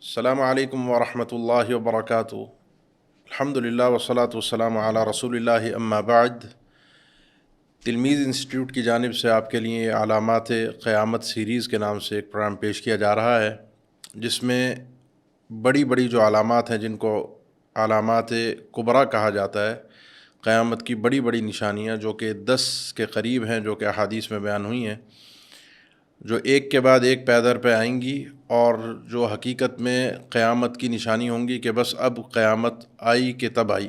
السلام علیکم ورحمۃ اللہ وبرکاتہ۔ الحمد للہ والصلاۃ والسلام علی رسول اللہ، اما بعد۔ تلمیذ انسٹیٹیوٹ کی جانب سے آپ کے لیے علامات قیامت سیریز کے نام سے ایک پروگرام پیش کیا جا رہا ہے، جس میں بڑی بڑی جو علامات ہیں، جن کو علامات کبریٰ کہا جاتا ہے، قیامت کی بڑی بڑی نشانیاں جو کہ 10 کے قریب ہیں، جو کہ احادیث میں بیان ہوئی ہیں، جو ایک کے بعد ایک پے در پہ آئیں گی، اور جو حقیقت میں قیامت کی نشانی ہوں گی کہ بس اب قیامت آئی کہ تب آئی۔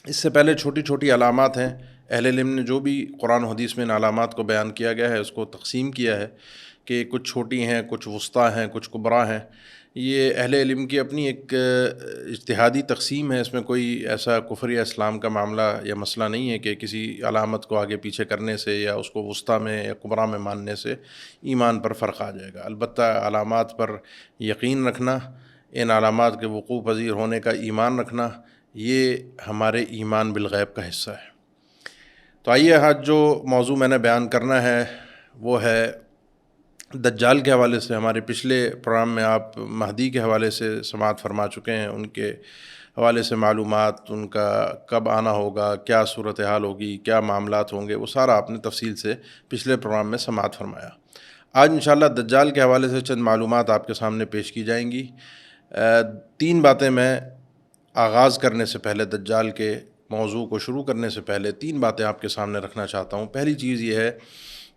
اس سے پہلے چھوٹی چھوٹی علامات ہیں، اہل علم نے جو بھی قرآن و حدیث میں ان علامات کو بیان کیا گیا ہے، اس کو تقسیم کیا ہے کہ کچھ چھوٹی ہیں، کچھ وسطیٰ ہیں، کچھ کبریٰ ہیں۔ یہ اہل علم کی اپنی ایک اجتہادی تقسیم ہے، اس میں کوئی ایسا کفر یا اسلام کا معاملہ یا مسئلہ نہیں ہے کہ کسی علامت کو آگے پیچھے کرنے سے یا اس کو وسطیٰ میں یا کبریٰ میں ماننے سے ایمان پر فرق آ جائے گا۔ البتہ علامات پر یقین رکھنا، ان علامات کے وقوع پذیر ہونے کا ایمان رکھنا، یہ ہمارے ایمان بالغیب کا حصہ ہے۔ تو آئیے، آج جو موضوع میں نے بیان کرنا ہے وہ ہے دجال کے حوالے سے۔ ہمارے پچھلے پروگرام میں آپ مہدی کے حوالے سے سماعت فرما چکے ہیں، ان کے حوالے سے معلومات، ان کا کب آنا ہوگا، کیا صورتحال ہوگی، کیا معاملات ہوں گے، وہ سارا آپ نے تفصیل سے پچھلے پروگرام میں سماعت فرمایا۔ آج انشاءاللہ دجال کے حوالے سے چند معلومات آپ کے سامنے پیش کی جائیں گی۔ 3 باتیں میں آغاز کرنے سے پہلے، دجال کے موضوع کو شروع کرنے سے پہلے 3 باتیں آپ کے سامنے رکھنا چاہتا ہوں۔ پہلی چیز یہ ہے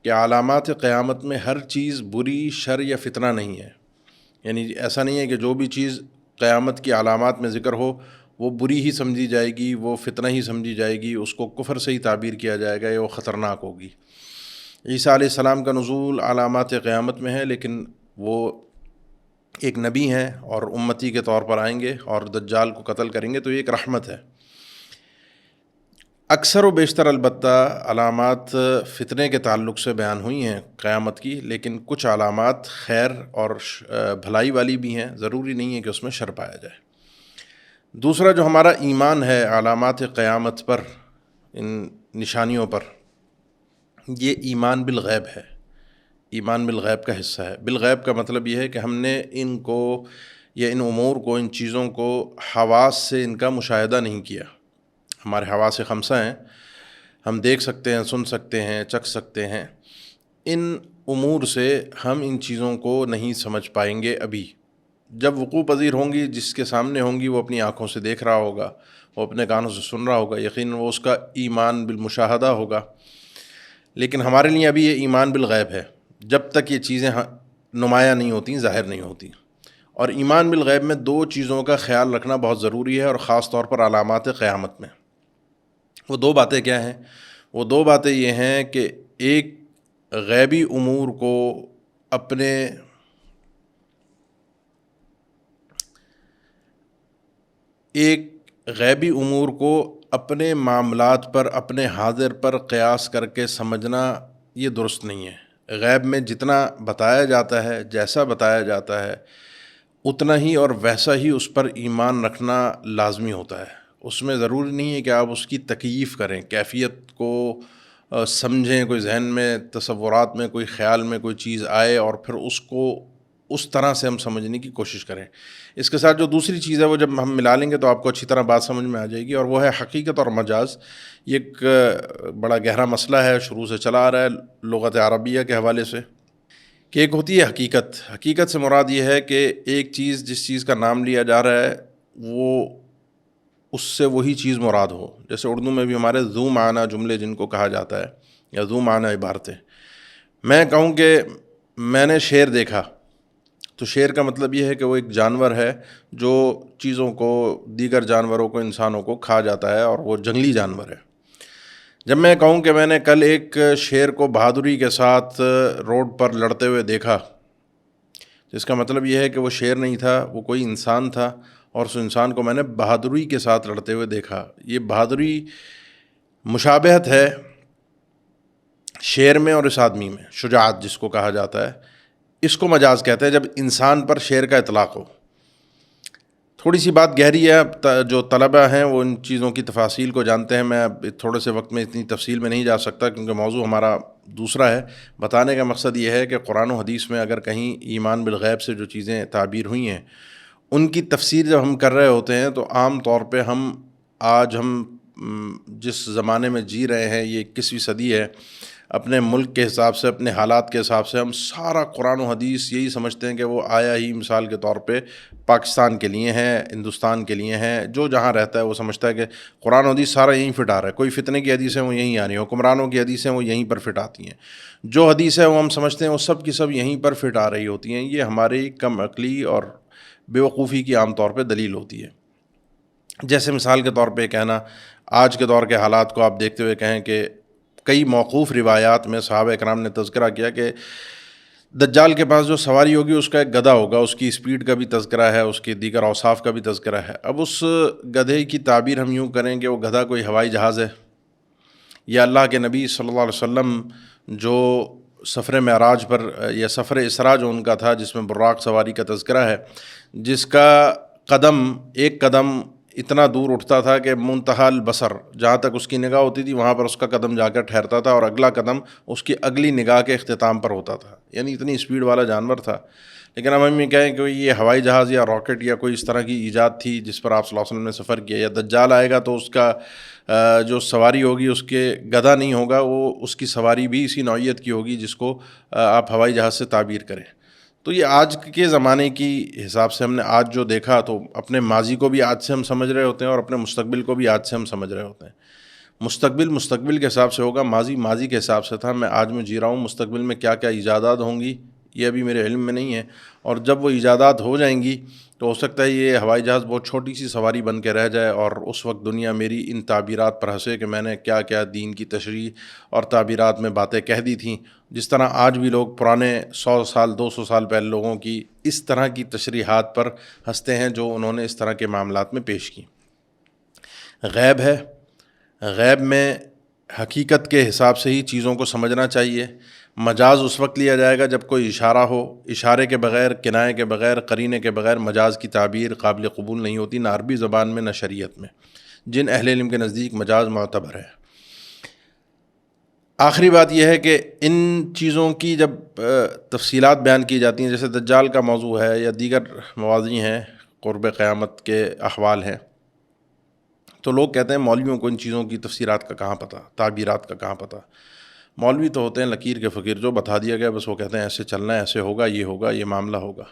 کہ علامات قیامت میں ہر چیز بری، شر یا فتنہ نہیں ہے۔ یعنی ایسا نہیں ہے کہ جو بھی چیز قیامت کی علامات میں ذکر ہو وہ بری ہی سمجھی جائے گی، وہ فتنہ ہی سمجھی جائے گی، اس کو کفر سے ہی تعبیر کیا جائے گا یا وہ خطرناک ہوگی۔ عیسیٰ علیہ السلام کا نزول علامات قیامت میں ہے، لیکن وہ ایک نبی ہیں اور امتی کے طور پر آئیں گے اور دجال کو قتل کریں گے، تو یہ ایک رحمت ہے۔ اکثر و بیشتر البتہ علامات فتنے کے تعلق سے بیان ہوئی ہیں قیامت کی، لیکن کچھ علامات خیر اور بھلائی والی بھی ہیں، ضروری نہیں ہے کہ اس میں شر پایا جائے۔ دوسرا، جو ہمارا ایمان ہے علامات قیامت پر، ان نشانیوں پر، یہ ایمان بالغیب ہے، ایمان بالغیب کا حصہ ہے۔ بالغیب کا مطلب یہ ہے کہ ہم نے ان کو یا ان امور کو، ان چیزوں کو حواس سے ان کا مشاہدہ نہیں کیا۔ ہمارے حواس خمسہ ہیں، ہم دیکھ سکتے ہیں، سن سکتے ہیں، چکھ سکتے ہیں۔ ان امور سے ہم ان چیزوں کو نہیں سمجھ پائیں گے ابھی۔ جب وقوع پذیر ہوں گی، جس کے سامنے ہوں گی، وہ اپنی آنکھوں سے دیکھ رہا ہوگا، وہ اپنے کانوں سے سن رہا ہوگا، یقیناً وہ اس کا ایمان بالمشاہدہ ہوگا۔ لیکن ہمارے لیے ابھی یہ ایمان بالغیب ہے، جب تک یہ چیزیں نمایاں نہیں ہوتی، ظاہر نہیں ہوتی۔ اور ایمان بالغیب میں 2 چیزوں کا خیال رکھنا بہت ضروری ہے، اور خاص طور پر علامات قیامت میں۔ وہ 2 باتیں کیا ہیں؟ وہ 2 باتیں یہ ہیں کہ ایک غیبی امور کو اپنے معاملات پر، اپنے حاضر پر قیاس کر کے سمجھنا، یہ درست نہیں ہے۔ غیب میں جتنا بتایا جاتا ہے، جیسا بتایا جاتا ہے، اتنا ہی اور ویسا ہی اس پر ایمان رکھنا لازمی ہوتا ہے۔ اس میں ضروری نہیں ہے کہ آپ اس کی تکییف کریں، کیفیت کو سمجھیں، کوئی ذہن میں، تصورات میں، کوئی خیال میں کوئی چیز آئے اور پھر اس کو اس طرح سے ہم سمجھنے کی کوشش کریں۔ اس کے ساتھ جو دوسری چیز ہے، وہ جب ہم ملا لیں گے تو آپ کو اچھی طرح بات سمجھ میں آ جائے گی، اور وہ ہے حقیقت اور مجاز۔ یہ ایک بڑا گہرا مسئلہ ہے، شروع سے چلا آ رہا ہے لغت عربیہ کے حوالے سے، کہ ایک ہوتی ہے حقیقت۔ حقیقت سے مراد یہ ہے کہ ایک چیز، جس چیز کا نام لیا جا رہا ہے، وہ اس سے وہی چیز مراد ہو۔ جیسے اردو میں بھی ہمارے ذو معنی جملے جن کو کہا جاتا ہے، یا ذو معنی عبارتیں۔ میں کہوں کہ میں نے شیر دیکھا، تو شیر کا مطلب یہ ہے کہ وہ ایک جانور ہے جو چیزوں کو، دیگر جانوروں کو، انسانوں کو کھا جاتا ہے، اور وہ جنگلی جانور ہے۔ جب میں کہوں کہ میں نے کل ایک شیر کو بہادری کے ساتھ روڈ پر لڑتے ہوئے دیکھا، جس کا مطلب یہ ہے کہ وہ شیر نہیں تھا، وہ کوئی انسان تھا، اور اس انسان کو میں نے بہادری کے ساتھ لڑتے ہوئے دیکھا۔ یہ بہادری مشابہت ہے شیر میں اور اس آدمی میں، شجاعت جس کو کہا جاتا ہے، اس کو مجاز کہتے ہیں جب انسان پر شیر کا اطلاق ہو۔ تھوڑی سی بات گہری ہے، جو طلبہ ہیں وہ ان چیزوں کی تفاصیل کو جانتے ہیں. میں اب تھوڑے سے وقت میں اتنی تفصیل میں نہیں جا سکتا کیونکہ موضوع ہمارا دوسرا ہے. بتانے کا مقصد یہ ہے کہ قرآن و حدیث میں اگر کہیں ایمان بالغیب سے جو چیزیں تعبیر ہوئی ہیں ان کی تفسیر جب ہم کر رہے ہوتے ہیں تو عام طور پہ آج ہم جس زمانے میں جی رہے ہیں، یہ 21ویں صدی ہے، اپنے ملک کے حساب سے، اپنے حالات کے حساب سے ہم سارا قرآن و حدیث یہی سمجھتے ہیں کہ وہ آیا ہی مثال کے طور پہ پاکستان کے لیے ہیں، ہندوستان کے لیے ہیں. جو جہاں رہتا ہے وہ سمجھتا ہے کہ قرآن و حدیث سارا یہیں فٹ آ رہا ہے. کوئی فتنے کی حدیثیں وہ یہیں آ رہی ہیں، حکمرانوں کی حدیثیں وہ یہیں پر فٹ آتی ہیں. جو حدیث ہے وہ ہم سمجھتے ہیں وہ سب کی سب یہیں پر فٹ آ رہی ہوتی ہیں. یہ ہماری کم عقلی اور بے وقوفی کی عام طور پہ دلیل ہوتی ہے. جیسے مثال کے طور پہ کہنا، آج کے دور کے حالات کو آپ دیکھتے ہوئے کہیں کہ کئی موقوف روایات میں صحابہ اکرام نے تذکرہ کیا کہ دجال کے پاس جو سواری ہوگی اس کا ایک گدھا ہوگا، اس کی اسپیڈ کا بھی تذکرہ ہے، اس کے دیگر اوصاف کا بھی تذکرہ ہے. اب اس گدھے کی تعبیر ہم یوں کریں کہ وہ گدھا کوئی ہوائی جہاز ہے، یا اللہ کے نبی صلی اللہ علیہ وسلم جو سفر معراج پر یا سفر اسراء جو ان کا تھا جس میں براق سواری کا تذکرہ ہے، جس کا ایک قدم اتنا دور اٹھتا تھا کہ منتہا البصر، جہاں تک اس کی نگاہ ہوتی تھی وہاں پر اس کا قدم جا کر ٹھہرتا تھا، اور اگلا قدم اس کی اگلی نگاہ کے اختتام پر ہوتا تھا. یعنی اتنی اسپیڈ والا جانور تھا. لیکن اب ہم یہ کہیں کہ یہ ہوائی جہاز یا راکٹ یا کوئی اس طرح کی ایجاد تھی جس پر آپ صلی اللہ علیہ وسلم نے سفر کیا. یا دجال آئے گا تو اس کا جو سواری ہوگی اس کے گدھا نہیں ہوگا، وہ اس کی سواری بھی اسی نوعیت کی ہوگی جس کو آپ ہوائی جہاز سے تعبیر کریں. تو یہ آج کے زمانے کی حساب سے ہم نے آج جو دیکھا تو اپنے ماضی کو بھی آج سے ہم سمجھ رہے ہوتے ہیں اور اپنے مستقبل کو بھی آج سے ہم سمجھ رہے ہوتے ہیں. مستقبل کے حساب سے ہوگا، ماضی کے حساب سے تھا. میں آج میں جی رہا ہوں، مستقبل میں کیا کیا ایجادات ہوں گی یہ ابھی میرے علم میں نہیں ہے. اور جب وہ ایجادات ہو جائیں گی تو ہو سکتا ہے یہ ہوائی جہاز بہت چھوٹی سی سواری بن کے رہ جائے، اور اس وقت دنیا میری ان تعبیرات پر ہنسے کہ میں نے کیا کیا دین کی تشریح اور تعبیرات میں باتیں کہہ دی تھیں. جس طرح آج بھی لوگ پرانے 100 سال 200 سال پہلے لوگوں کی اس طرح کی تشریحات پر ہنستے ہیں جو انہوں نے اس طرح کے معاملات میں پیش کی. غیب ہے، غیب میں حقیقت کے حساب سے ہی چیزوں کو سمجھنا چاہیے. مجاز اس وقت لیا جائے گا جب کوئی اشارہ ہو. اشارے کے بغیر، کنایے کے بغیر، قرینے کے بغیر مجاز کی تعبیر قابل قبول نہیں ہوتی، نہ عربی زبان میں نہ شریعت میں. جن اہل علم کے نزدیک مجاز معتبر ہے. آخری بات یہ ہے کہ ان چیزوں کی جب تفصیلات بیان کی جاتی ہیں، جیسے دجال کا موضوع ہے یا دیگر مواضیع ہیں، قرب قیامت کے احوال ہیں، تو لوگ کہتے ہیں مولویوں کو ان چیزوں کی تفسیرات کا کہاں پتہ، تعبیرات کا کہاں پتہ. مولوی تو ہوتے ہیں لکیر کے فقیر، جو بتا دیا گیا بس وہ کہتے ہیں ایسے چلنا ہے، ایسے ہوگا، یہ معاملہ ہوگا.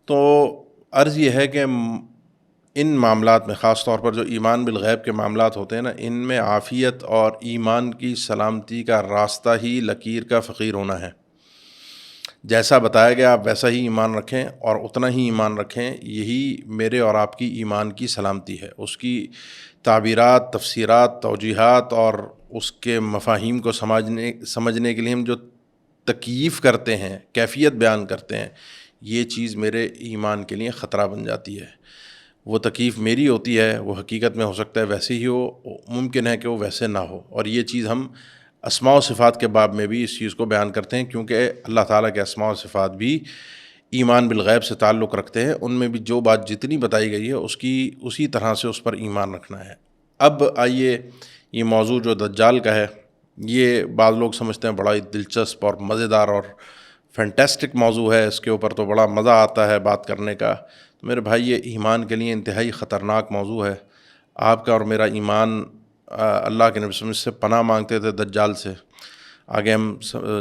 تو عرض یہ ہے کہ ان معاملات میں خاص طور پر جو ایمان بالغیب کے معاملات ہوتے ہیں نا، ان میں عافیت اور ایمان کی سلامتی کا راستہ ہی لکیر کا فقیر ہونا ہے. جیسا بتایا گیا آپ ویسا ہی ایمان رکھیں اور اتنا ہی ایمان رکھیں. یہی میرے اور آپ کی ایمان کی سلامتی ہے. اس کی تعبیرات، تفسیرات، توجیحات اور اس کے مفاہیم کو سمجھنے کے لیے ہم جو تکییف کرتے ہیں، کیفیت بیان کرتے ہیں، یہ چیز میرے ایمان کے لیے خطرہ بن جاتی ہے. وہ تکییف میری ہوتی ہے، وہ حقیقت میں ہو سکتا ہے ویسے ہی ہو، ممکن ہے کہ وہ ویسے نہ ہو. اور یہ چیز ہم اسماء و صفات کے باب میں بھی اس چیز کو بیان کرتے ہیں، کیونکہ اللہ تعالیٰ کے اسماء و صفات بھی ایمان بالغیب سے تعلق رکھتے ہیں. ان میں بھی جو بات جتنی بتائی گئی ہے اسی طرح سے اس پر ایمان رکھنا ہے. اب آئیے، یہ موضوع جو دجال کا ہے، یہ بعض لوگ سمجھتے ہیں بڑا ہی دلچسپ اور مزیدار اور فینٹیسٹک موضوع ہے، اس کے اوپر تو بڑا مزہ آتا ہے بات کرنے کا. تو میرے بھائی، یہ ایمان کے لیے انتہائی خطرناک موضوع ہے. آپ کا اور میرا ایمان، اللہ کے نبی صلی اللہ علیہ وسلم سے پناہ مانگتے تھے دجال سے. آگے ہم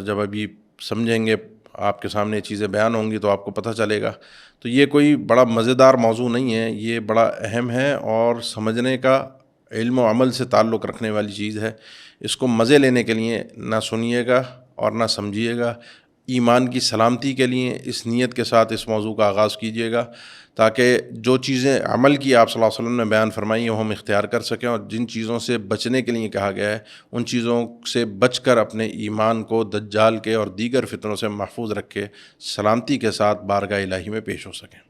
جب ابھی سمجھیں گے، آپ کے سامنے یہ چیزیں بیان ہوں گی تو آپ کو پتہ چلے گا. تو یہ کوئی بڑا مزیدار موضوع نہیں ہے، یہ بڑا اہم ہے اور سمجھنے کا، علم و عمل سے تعلق رکھنے والی چیز ہے. اس کو مزے لینے کے لیے نہ سنیے گا اور نہ سمجھیے گا. ایمان کی سلامتی کے لیے اس نیت کے ساتھ اس موضوع کا آغاز کیجیے گا تاکہ جو چیزیں عمل کی آپ صلی اللہ علیہ وسلم نے بیان فرمائی ہیں وہ ہم اختیار کر سکیں، اور جن چیزوں سے بچنے کے لیے کہا گیا ہے ان چیزوں سے بچ کر اپنے ایمان کو دجال کے اور دیگر فتنوں سے محفوظ رکھ کے سلامتی کے ساتھ بارگاہ الہی میں پیش ہو سکیں.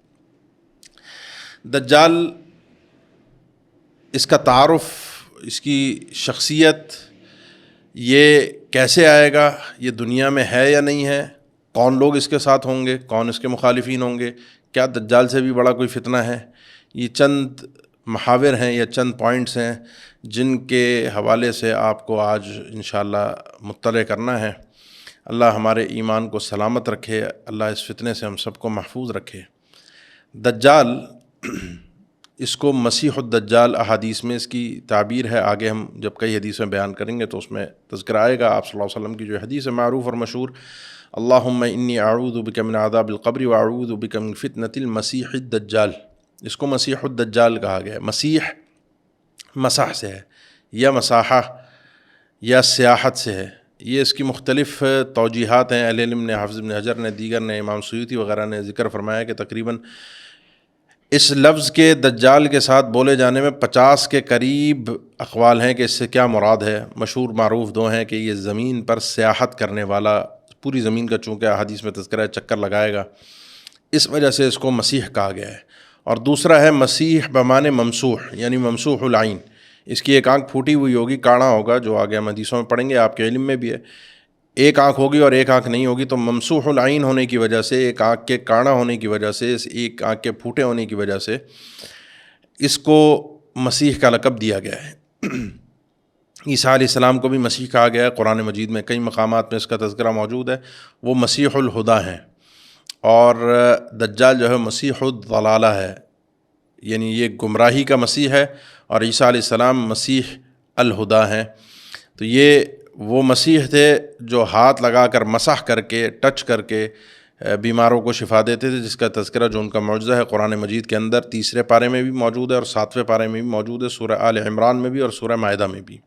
دجال، اس کا تعارف، اس کی شخصیت، یہ کیسے آئے گا، یہ دنیا میں ہے یا نہیں ہے، کون لوگ اس کے ساتھ ہوں گے، کون اس کے مخالفین ہوں گے، کیا دجال سے بھی بڑا کوئی فتنہ ہے، یہ چند محاور ہیں یا چند پوائنٹس ہیں جن کے حوالے سے آپ کو آج انشاءاللہ مطلع کرنا ہے۔ اللہ ہمارے ایمان کو سلامت رکھے، اللہ اس فتنے سے ہم سب کو محفوظ رکھے۔ دجال، اس کو مسیح الدجال احادیث میں اس کی تعبیر ہے، آگے ہم جب کئی حدیثیں بیان کریں گے تو اس میں تذکرہ آئے گا۔ آپ صلی اللہ علیہ وسلم کی جو حدیث ہے معروف اور مشہور، اللہم انی اعوذ بک من عذاب القبر واعوذ بک من فتنۃ المسیح الدجال، اس کو مسیح الدجال کہا گیا ہے۔ مسیح مسح سے ہے یا مساحہ یا سیاحت سے ہے، یہ اس کی مختلف توجیحات ہیں۔ اہل علم نے، حافظ ابن حجر نے، دیگر نے، امام سیوطی وغیرہ نے ذکر فرمایا کہ تقریباً اس لفظ کے دجال کے ساتھ بولے جانے میں 50 کے قریب اقوال ہیں کہ اس سے کیا مراد ہے۔ مشہور معروف دو ہیں کہ یہ زمین پر سیاحت کرنے والا، پوری زمین کا چونکہ احادیث میں تذکرہ ہے چکر لگائے گا، اس وجہ سے اس کو مسیح کہا گیا ہے۔ اور دوسرا ہے مسیح بمعنی ممسوح، یعنی ممسوح العین، اس کی ایک آنکھ پھوٹی ہوئی ہوگی، کانا ہوگا، جو آگے ہم حدیثوں میں پڑھیں گے، آپ کے علم میں بھی ہے۔ ایک آنکھ ہوگی اور ایک آنکھ نہیں ہوگی، تو ممسوح العین ہونے کی وجہ سے، ایک آنکھ کے کانا ہونے کی وجہ سے، ایک آنکھ کے پھوٹے ہونے کی وجہ سے اس کو مسیح کا لقب دیا گیا ہے۔ عیسیٰ علیہ السلام کو بھی مسیح کہا گیا ہے، قرآن مجید میں کئی مقامات میں اس کا تذکرہ موجود ہے، وہ مسیح الہدیٰ ہیں۔ اور دجال جو ہے مسیح الضلالہ ہے، یعنی یہ گمراہی کا مسیح ہے، اور عیسیٰ علیہ السلام مسیح الہدیٰ ہیں۔ تو یہ وہ مسیح تھے جو ہاتھ لگا کر، مسح کر کے، ٹچ کر کے بیماروں کو شفا دیتے تھے، جس کا تذکرہ جو ان کا معجزہ ہے قرآن مجید کے اندر 3 پارے میں بھی موجود ہے اور 7ویں پارے میں بھی موجود ہے، سورہ آل عمران میں بھی اور سورہ مائدہ میں بھی۔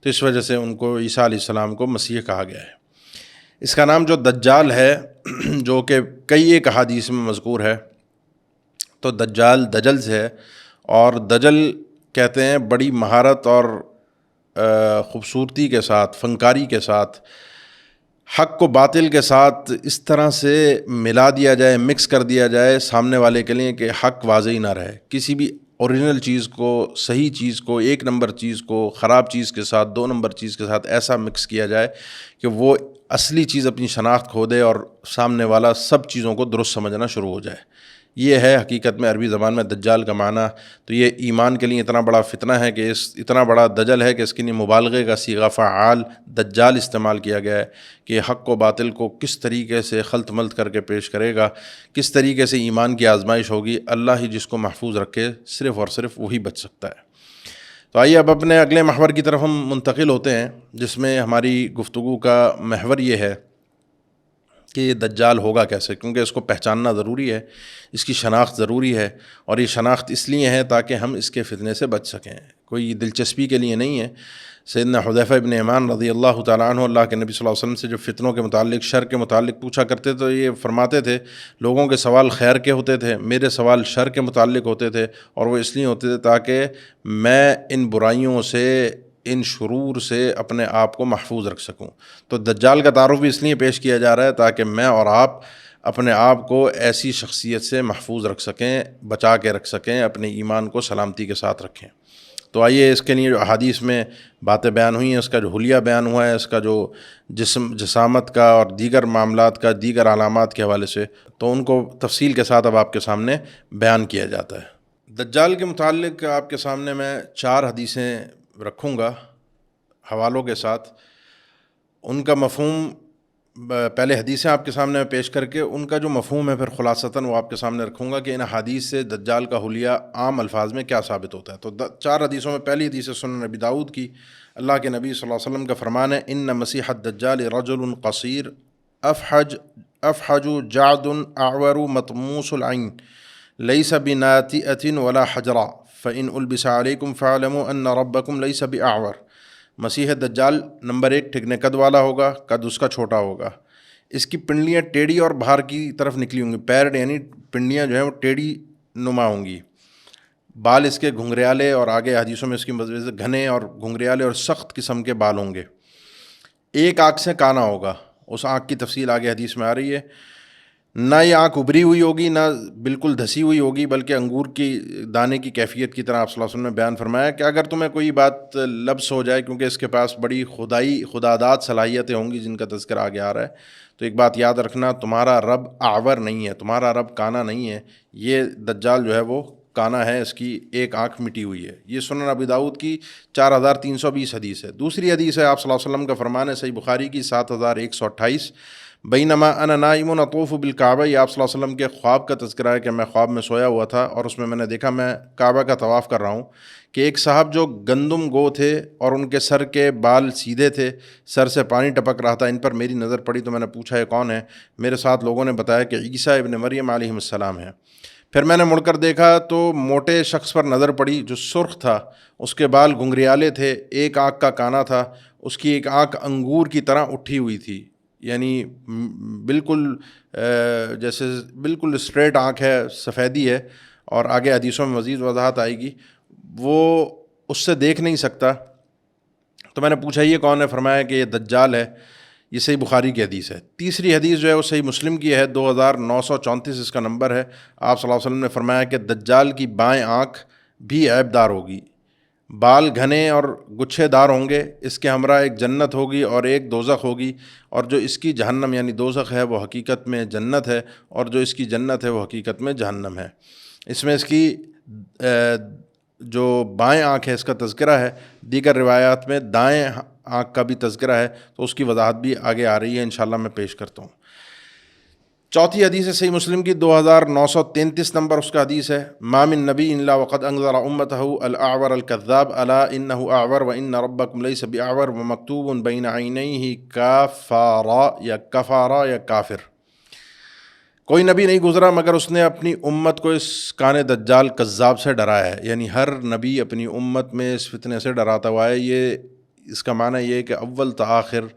تو اس وجہ سے ان کو، عیسیٰ علیہ السلام کو مسیح کہا گیا ہے۔ اس کا نام جو دجال ہے، جو کہ کئی ایک احادیث میں مذکور ہے، تو دجال دجل سے ہے، اور دجل کہتے ہیں بڑی مہارت اور خوبصورتی کے ساتھ، فنکاری کے ساتھ، حق کو باطل کے ساتھ اس طرح سے ملا دیا جائے، مکس کر دیا جائے سامنے والے کے لیے کہ حق واضح ہی نہ رہے۔ کسی بھی اوریجنل چیز کو، صحیح چیز کو، 1 نمبر چیز کو خراب چیز کے ساتھ، 2 نمبر چیز کے ساتھ ایسا مکس کیا جائے کہ وہ اصلی چیز اپنی شناخت کھو دے اور سامنے والا سب چیزوں کو درست سمجھنا شروع ہو جائے۔ یہ ہے حقیقت میں عربی زبان میں دجال کا معنی۔ تو یہ ایمان کے لیے اتنا بڑا فتنہ ہے کہ اتنا بڑا دجل ہے کہ اس کے لیے مبالغے کا صیغہ فعال دجال استعمال کیا گیا ہے، کہ حق و باطل کو کس طریقے سے خلط ملط کر کے پیش کرے گا، کس طریقے سے ایمان کی آزمائش ہوگی۔ اللہ ہی جس کو محفوظ رکھے، صرف اور صرف وہی بچ سکتا ہے۔ تو آئیے اب اپنے اگلے محور کی طرف ہم منتقل ہوتے ہیں، جس میں ہماری گفتگو کا محور یہ ہے کہ یہ دجال ہوگا کیسے، کیونکہ اس کو پہچاننا ضروری ہے، اس کی شناخت ضروری ہے، اور یہ شناخت اس لیے ہے تاکہ ہم اس کے فتنے سے بچ سکیں، کوئی دلچسپی کے لیے نہیں ہے۔ سیدنا حذیفہ ابن یمان رضی اللہ تعالیٰ عنہ اللہ کے نبی صلی اللہ علیہ وسلم سے جو فتنوں کے متعلق، شر کے متعلق پوچھا کرتے تو یہ فرماتے تھے، لوگوں کے سوال خیر کے ہوتے تھے، میرے سوال شر کے متعلق ہوتے تھے، اور وہ اس لیے ہوتے تھے تاکہ میں ان برائیوں سے، ان شرور سے اپنے آپ کو محفوظ رکھ سکوں۔ تو دجال کا تعارف بھی اس لیے پیش کیا جا رہا ہے تاکہ میں اور آپ اپنے آپ کو ایسی شخصیت سے محفوظ رکھ سکیں، بچا کے رکھ سکیں، اپنے ایمان کو سلامتی کے ساتھ رکھیں۔ تو آئیے اس کے لیے جو احادیث میں باتیں بیان ہوئی ہیں، اس کا جو حلیہ بیان ہوا ہے، اس کا جو جسامت کا اور دیگر معاملات کا، دیگر علامات کے حوالے سے، تو ان کو تفصیل کے ساتھ اب آپ کے سامنے بیان کیا جاتا ہے۔ دجال کے متعلق آپ کے سامنے میں 4 حدیثیں رکھوں گا حوالوں کے ساتھ، ان کا مفہوم پہلے حدیثیں آپ کے سامنے پیش کر کے ان کا جو مفہوم ہے پھر خلاصتاً وہ آپ کے سامنے رکھوں گا کہ ان حدیث سے دجال کا حلیہ عام الفاظ میں کیا ثابت ہوتا ہے۔ تو 4 حدیثوں میں پہلی حدیث سنن نبی داؤد کی، اللہ کے نبی صلی اللہ علیہ وسلم کا فرمان ہے، ان مسیح الدجال رجل قصیر افحج جعد اعور مطموس العین لیس بناتئۃ ولا حجرا فان البس علیکم فاعلموا ان ربکم لیس باعور۔ مسیح دجال نمبر 1 ٹھگنے قد والا ہوگا، قد اس کا چھوٹا ہوگا، اس کی پنڈلیاں ٹیڑھی اور باہر کی طرف نکلی ہوں گی، پیر یعنی پنڈلیاں جو ہیں وہ ٹیڑھی نما ہوں گی، بال اس کے گھنگریالے، اور آگے حدیثوں میں اس کی وجہ سے گھنے اور گھنگریالے اور سخت قسم کے بال ہوں گے، ایک آنکھ سے کانا ہوگا، اس آنکھ کی تفصیل آگے حدیث میں آ رہی ہے، نہ یہ آنکھ ابری ہوئی ہوگی نہ بالکل دھسی ہوئی ہوگی، بلکہ انگور کی دانے کی کیفیت کی طرح آپ صلی اللہ علیہ وسلم نے بیان فرمایا کہ اگر تمہیں کوئی بات لبس ہو جائے، کیونکہ اس کے پاس بڑی خداداد صلاحیتیں ہوں گی جن کا تذکرہ آگے آ رہا ہے، تو ایک بات یاد رکھنا، تمہارا رب اعور نہیں ہے، تمہارا رب کانا نہیں ہے، یہ دجال جو ہے وہ کانا ہے، اس کی ایک آنکھ مٹی ہوئی ہے۔ یہ سنن ابی داؤد کی 4320 حدیث ہے۔ دوسری حدیث ہے آپ صلی اللہ علیہ وسلم کا فرمان ہے، صحیح بخاری کی 7128، بینما انا نائم اطوف بالکعبہ، یہ آپ صلی اللہ علیہ وسلم کے خواب کا تذکرہ ہے کہ میں خواب میں سویا ہوا تھا اور اس میں نے دیکھا میں کعبہ کا طواف کر رہا ہوں کہ ایک صاحب جو گندم گو تھے اور ان کے سر کے بال سیدھے تھے، سر سے پانی ٹپک رہا تھا، ان پر میری نظر پڑی تو میں نے پوچھا یہ کون ہے؟ میرے ساتھ لوگوں نے بتایا کہ عیسیٰ ابن مریم علیہ السلام ہے۔ پھر میں نے مڑ کر دیکھا تو موٹے شخص پر نظر پڑی جو سرخ تھا، اس کے بال گھنگریالے تھے، ایک آنکھ کا کانا تھا، اس کی ایک آنکھ انگور کی طرح اٹھی ہوئی تھی، یعنی بالکل جیسے بالکل اسٹریٹ آنکھ ہے، سفیدی ہے، اور آگے حدیثوں میں مزید وضاحت آئے گی۔ وہ اس سے دیکھ نہیں سکتا۔ تو میں نے پوچھا یہ کون ہے؟ فرمایا کہ یہ دجال ہے۔ یہ صحیح بخاری کی حدیث ہے۔ تیسری حدیث جو ہے وہ صحیح مسلم کی ہے، 2934 اس کا نمبر ہے۔ آپ صلی اللہ علیہ وسلم نے فرمایا کہ دجال کی بائیں آنکھ بھی عیب دار ہوگی، بال گھنے اور گچھے دار ہوں گے، اس کے ہمراہ ایک جنت ہوگی اور ایک دوزخ ہوگی، اور جو اس کی جہنم یعنی دوزخ ہے وہ حقیقت میں جنت ہے، اور جو اس کی جنت ہے وہ حقیقت میں جہنم ہے۔ اس میں اس کی جو بائیں آنکھ ہے اس کا تذکرہ ہے، دیگر روایات میں دائیں آنکھ کا بھی تذکرہ ہے، تو اس کی وضاحت بھی آگے آ رہی ہے، انشاءاللہ میں پیش کرتا ہوں۔ چوتھی حدیث ہے صحیح مسلم کی 2933 نمبر اس کا حدیث ہے، ما من نبی الا وقد انذر امته الاعور الكذاب الا انه اعور وان ربكم ليس باعور ومكتوب بين عينيه کافارا یا کفارا یا کافر۔ کوئی نبی نہیں گزرا مگر اس نے اپنی امت کو اس کان دجال کذاب سے ڈرایا ہے، یعنی ہر نبی اپنی امت میں اس فتنے سے ڈراتا ہوا ہے۔ یہ اس کا معنی یہ ہے کہ اول تا آخر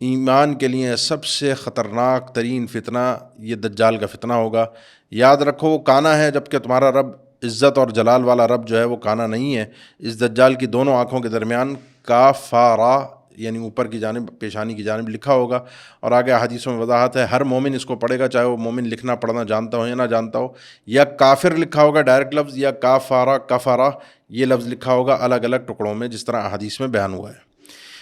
ایمان کے لیے سب سے خطرناک ترین فتنہ یہ دجال کا فتنہ ہوگا۔ یاد رکھو وہ کانا ہے، جبکہ تمہارا رب عزت اور جلال والا رب جو ہے وہ کانا نہیں ہے۔ اس دجال کی دونوں آنکھوں کے درمیان کافارا یعنی اوپر کی جانب پیشانی کی جانب لکھا ہوگا، اور آگے حدیثوں میں وضاحت ہے ہر مومن اس کو پڑھے گا، چاہے وہ مومن لکھنا پڑھنا جانتا ہو یا نہ جانتا ہو۔ یا کافر لکھا ہوگا ڈائریکٹ لفظ، یا کافارا کفارا یہ لفظ لکھا ہوگا الگ الگ ٹکڑوں میں، جس طرح حدیث میں بیان ہوا ہے۔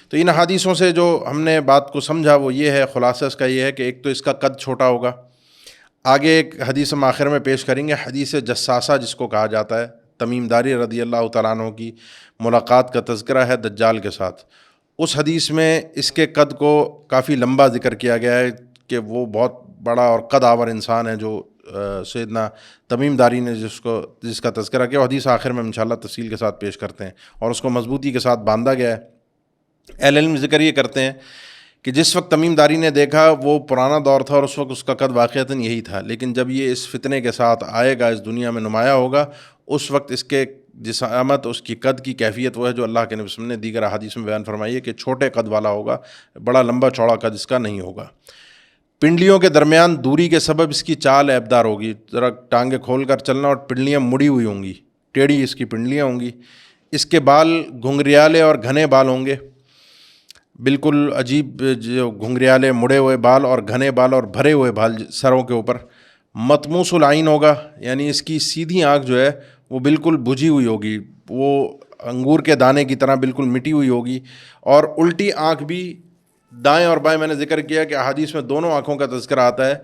تو ان حدیثوں سے جو ہم نے بات کو سمجھا وہ یہ ہے، خلاصہ اس کا یہ ہے کہ ایک تو اس کا قد چھوٹا ہوگا۔ آگے ایک حدیث ہم آخر میں پیش کریں گے، حدیث جساسہ جس کو کہا جاتا ہے، تمیم داری رضی اللہ تعالیٰ عنہ کی ملاقات کا تذکرہ ہے دجال کے ساتھ۔ اس حدیث میں اس کے قد کو کافی لمبا ذکر کیا گیا ہے کہ وہ بہت بڑا اور قد آور انسان ہے، جو سیدنا تمیم داری نے جس کا تذکرہ کیا، وہ حدیث آخر میں انشاءاللہ تفصیل کے ساتھ پیش کرتے ہیں، اور اس کو مضبوطی کے ساتھ باندھا گیا ہے۔ اہل علم ذکر یہ کرتے ہیں کہ جس وقت تمیم داری نے دیکھا وہ پرانا دور تھا اور اس وقت اس کا قد واقعتاً یہی تھا، لیکن جب یہ اس فتنے کے ساتھ آئے گا، اس دنیا میں نمایاں ہوگا، اس وقت اس کے جسامت، اس کی قد کی کیفیت وہ ہے جو اللہ کے نبی صلی اللہ علیہ وسلم نے دیگر احادیث میں بیان فرمائی ہے کہ چھوٹے قد والا ہوگا، بڑا لمبا چوڑا قد اس کا نہیں ہوگا۔ پنڈلیوں کے درمیان دوری کے سبب اس کی چال عیبدار ہوگی، ذرا ٹانگیں کھول کر چلنا، اور پنڈلیاں مڑی ہوئی ہوں گی، ٹیڑھی اس کی پنڈلیاں ہوں گی۔ اس کے بال گھنگریالے اور گھنے بال ہوں گے، بالکل عجیب جو گھنگریالے مڑے ہوئے بال اور گھنے بال اور بھرے ہوئے بال سروں کے اوپر۔ مطموس العین ہوگا، یعنی اس کی سیدھی آنکھ جو ہے وہ بالکل بجھی ہوئی ہوگی، وہ انگور کے دانے کی طرح بالکل مٹی ہوئی ہوگی، اور الٹی آنکھ بھی دائیں اور بائیں، میں نے ذکر کیا کہ احادیث میں دونوں آنکھوں کا تذکرہ آتا ہے۔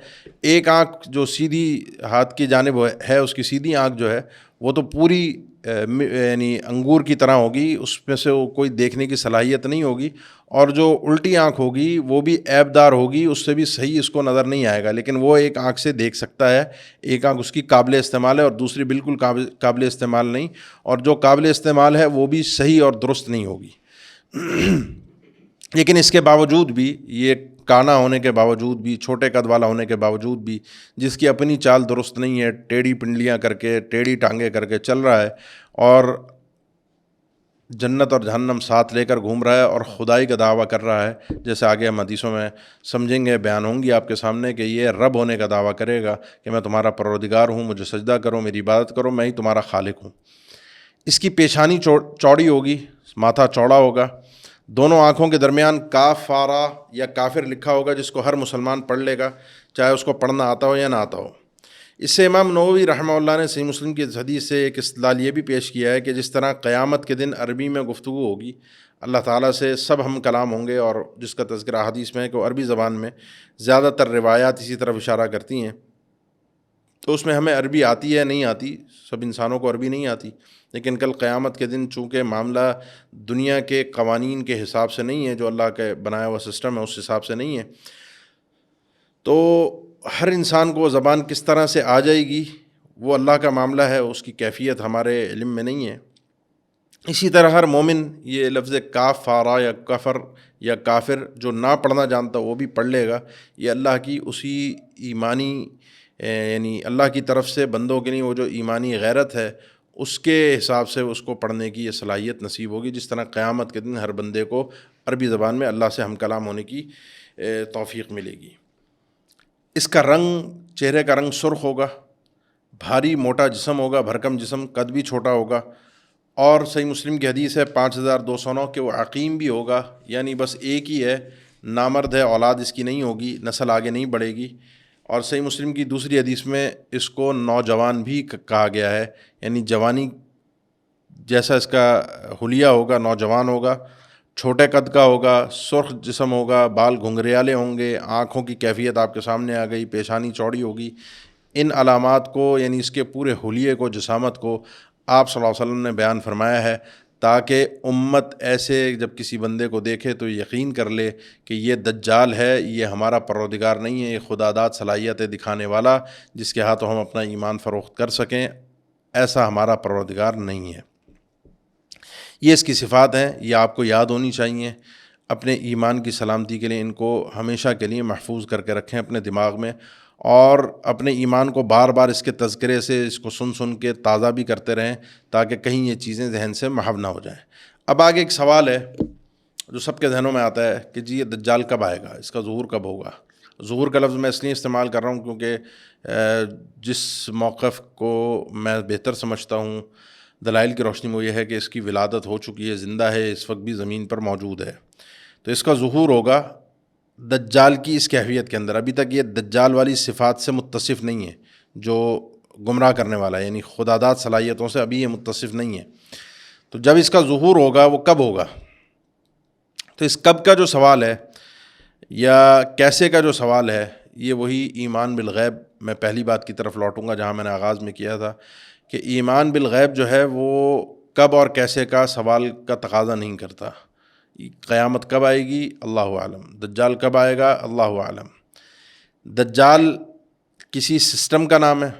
ایک آنکھ جو سیدھی ہاتھ کی جانب ہے، اس کی سیدھی آنکھ جو ہے وہ تو پوری یعنی انگور کی طرح ہوگی، اس میں سے وہ کوئی دیکھنے کی صلاحیت نہیں ہوگی، اور جو الٹی آنکھ ہوگی وہ بھی عیب دار ہوگی، اس سے بھی صحیح اس کو نظر نہیں آئے گا، لیکن وہ ایک آنکھ سے دیکھ سکتا ہے، ایک آنکھ اس کی قابل استعمال ہے اور دوسری بالکل قابل استعمال نہیں، اور جو قابل استعمال ہے وہ بھی صحیح اور درست نہیں ہوگی۔ لیکن اس کے باوجود بھی، یہ کانا ہونے کے باوجود بھی، چھوٹے قد والا ہونے کے باوجود بھی، جس کی اپنی چال درست نہیں ہے، ٹیڑھی پنڈلیاں کر کے، ٹیڑھی ٹانگیں کر کے چل رہا ہے، اور جنت اور جہنم ساتھ لے کر گھوم رہا ہے، اور خدائی کا دعویٰ کر رہا ہے، جیسے آگے ہم حدیثوں میں سمجھیں گے، بیان ہوں گی آپ کے سامنے، کہ یہ رب ہونے کا دعویٰ کرے گا کہ میں تمہارا پروردگار ہوں، مجھے سجدہ کرو، میری عبادت کرو، میں ہی تمہارا خالق ہوں۔ اس کی پیشانی چوڑی ہوگی، ماتھا چوڑا ہوگا، دونوں آنکھوں کے درمیان کافارا یا کافر لکھا ہوگا، جس کو ہر مسلمان پڑھ لے گا، چاہے اس کو پڑھنا آتا ہو یا نہ آتا ہو۔ اس سے امام نووی رحمہ اللہ نے صحیح مسلم کی حدیث سے ایک استدلال یہ بھی پیش کیا ہے کہ جس طرح قیامت کے دن عربی میں گفتگو ہوگی، اللہ تعالیٰ سے سب ہم کلام ہوں گے، اور جس کا تذکرہ حدیث میں ہے کہ وہ عربی زبان میں، زیادہ تر روایات اسی طرف اشارہ کرتی ہیں، تو اس میں ہمیں عربی آتی ہے نہیں آتی، سب انسانوں کو عربی نہیں آتی، لیکن کل قیامت کے دن چونکہ معاملہ دنیا کے قوانین کے حساب سے نہیں ہے، جو اللہ کے بنایا ہوا سسٹم ہے اس حساب سے نہیں ہے، تو ہر انسان کو زبان کس طرح سے آ جائے گی وہ اللہ کا معاملہ ہے، اس کی کیفیت ہمارے علم میں نہیں ہے۔ اسی طرح ہر مومن یہ لفظ کاف فارا یا کفر یا کافر جو نہ پڑھنا جانتا وہ بھی پڑھ لے گا، یہ اللہ کی اسی ایمانی یعنی اللہ کی طرف سے بندوں کے لیے وہ جو ایمانی غیرت ہے اس کے حساب سے اس کو پڑھنے کی یہ صلاحیت نصیب ہوگی، جس طرح قیامت کے دن ہر بندے کو عربی زبان میں اللہ سے ہم کلام ہونے کی توفیق ملے گی۔ اس کا رنگ، چہرے کا رنگ سرخ ہوگا، بھاری موٹا جسم ہوگا، بھرکم جسم، قد بھی چھوٹا ہوگا، اور صحیح مسلم کی حدیث ہے 5209 کہ وہ عقیم بھی ہوگا، یعنی بس ایک ہی ہے، نامرد ہے، اولاد اس کی نہیں ہوگی، نسل آگے نہیں بڑھے گی۔ اور صحیح مسلم کی دوسری حدیث میں اس کو نوجوان بھی کہا گیا ہے، یعنی جوانی جیسا اس کا حلیہ ہوگا، نوجوان ہوگا، چھوٹے قد کا ہوگا، سرخ جسم ہوگا، بال گھنگریالے ہوں گے، آنکھوں کی کیفیت آپ کے سامنے آ گئی، پیشانی چوڑی ہوگی۔ ان علامات کو یعنی اس کے پورے حلیے کو، جسامت کو آپ صلی اللہ علیہ وسلم نے بیان فرمایا ہے، تاکہ امت ایسے جب کسی بندے کو دیکھے تو یقین کر لے کہ یہ دجال ہے، یہ ہمارا پروردگار نہیں ہے، یہ خدا داد صلاحیتیں دکھانے والا جس کے ہاتھوں ہم اپنا ایمان فروخت کر سکیں، ایسا ہمارا پروردگار نہیں ہے۔ یہ اس کی صفات ہیں، یہ آپ کو یاد ہونی چاہیے۔ اپنے ایمان کی سلامتی کے لیے ان کو ہمیشہ کے لیے محفوظ کر کے رکھیں اپنے دماغ میں، اور اپنے ایمان کو بار بار اس کے تذکرے سے، اس کو سن کے تازہ بھی کرتے رہیں، تاکہ کہیں یہ چیزیں ذہن سے محو نہ ہو جائیں۔ اب آگے ایک سوال ہے جو سب کے ذہنوں میں آتا ہے کہ جی یہ دجال کب آئے گا، اس کا ظہور کب ہوگا۔ ظہور کا لفظ میں اس لیے استعمال کر رہا ہوں کیونکہ جس موقف کو میں بہتر سمجھتا ہوں دلائل کی روشنی میں وہ یہ ہے کہ اس کی ولادت ہو چکی ہے، زندہ ہے، اس وقت بھی زمین پر موجود ہے، تو اس کا ظہور ہوگا دجال کی اس کیفیت کے اندر۔ ابھی تک یہ دجال والی صفات سے متصف نہیں ہے جو گمراہ کرنے والا ہے، یعنی خداداد صلاحیتوں سے ابھی یہ متصف نہیں ہے۔ تو جب اس کا ظہور ہوگا وہ کب ہوگا، تو اس کب کا جو سوال ہے یا کیسے کا جو سوال ہے، یہ وہی ایمان بالغیب، میں پہلی بات کی طرف لوٹوں گا جہاں میں نے آغاز میں کیا تھا کہ ایمان بالغیب جو ہے وہ کب اور کیسے کا سوال کا تقاضا نہیں کرتا۔ قیامت کب آئے گی اللہ عالم، دجال کب آئے گا اللہ عالم۔ دجال کسی سسٹم کا نام ہے،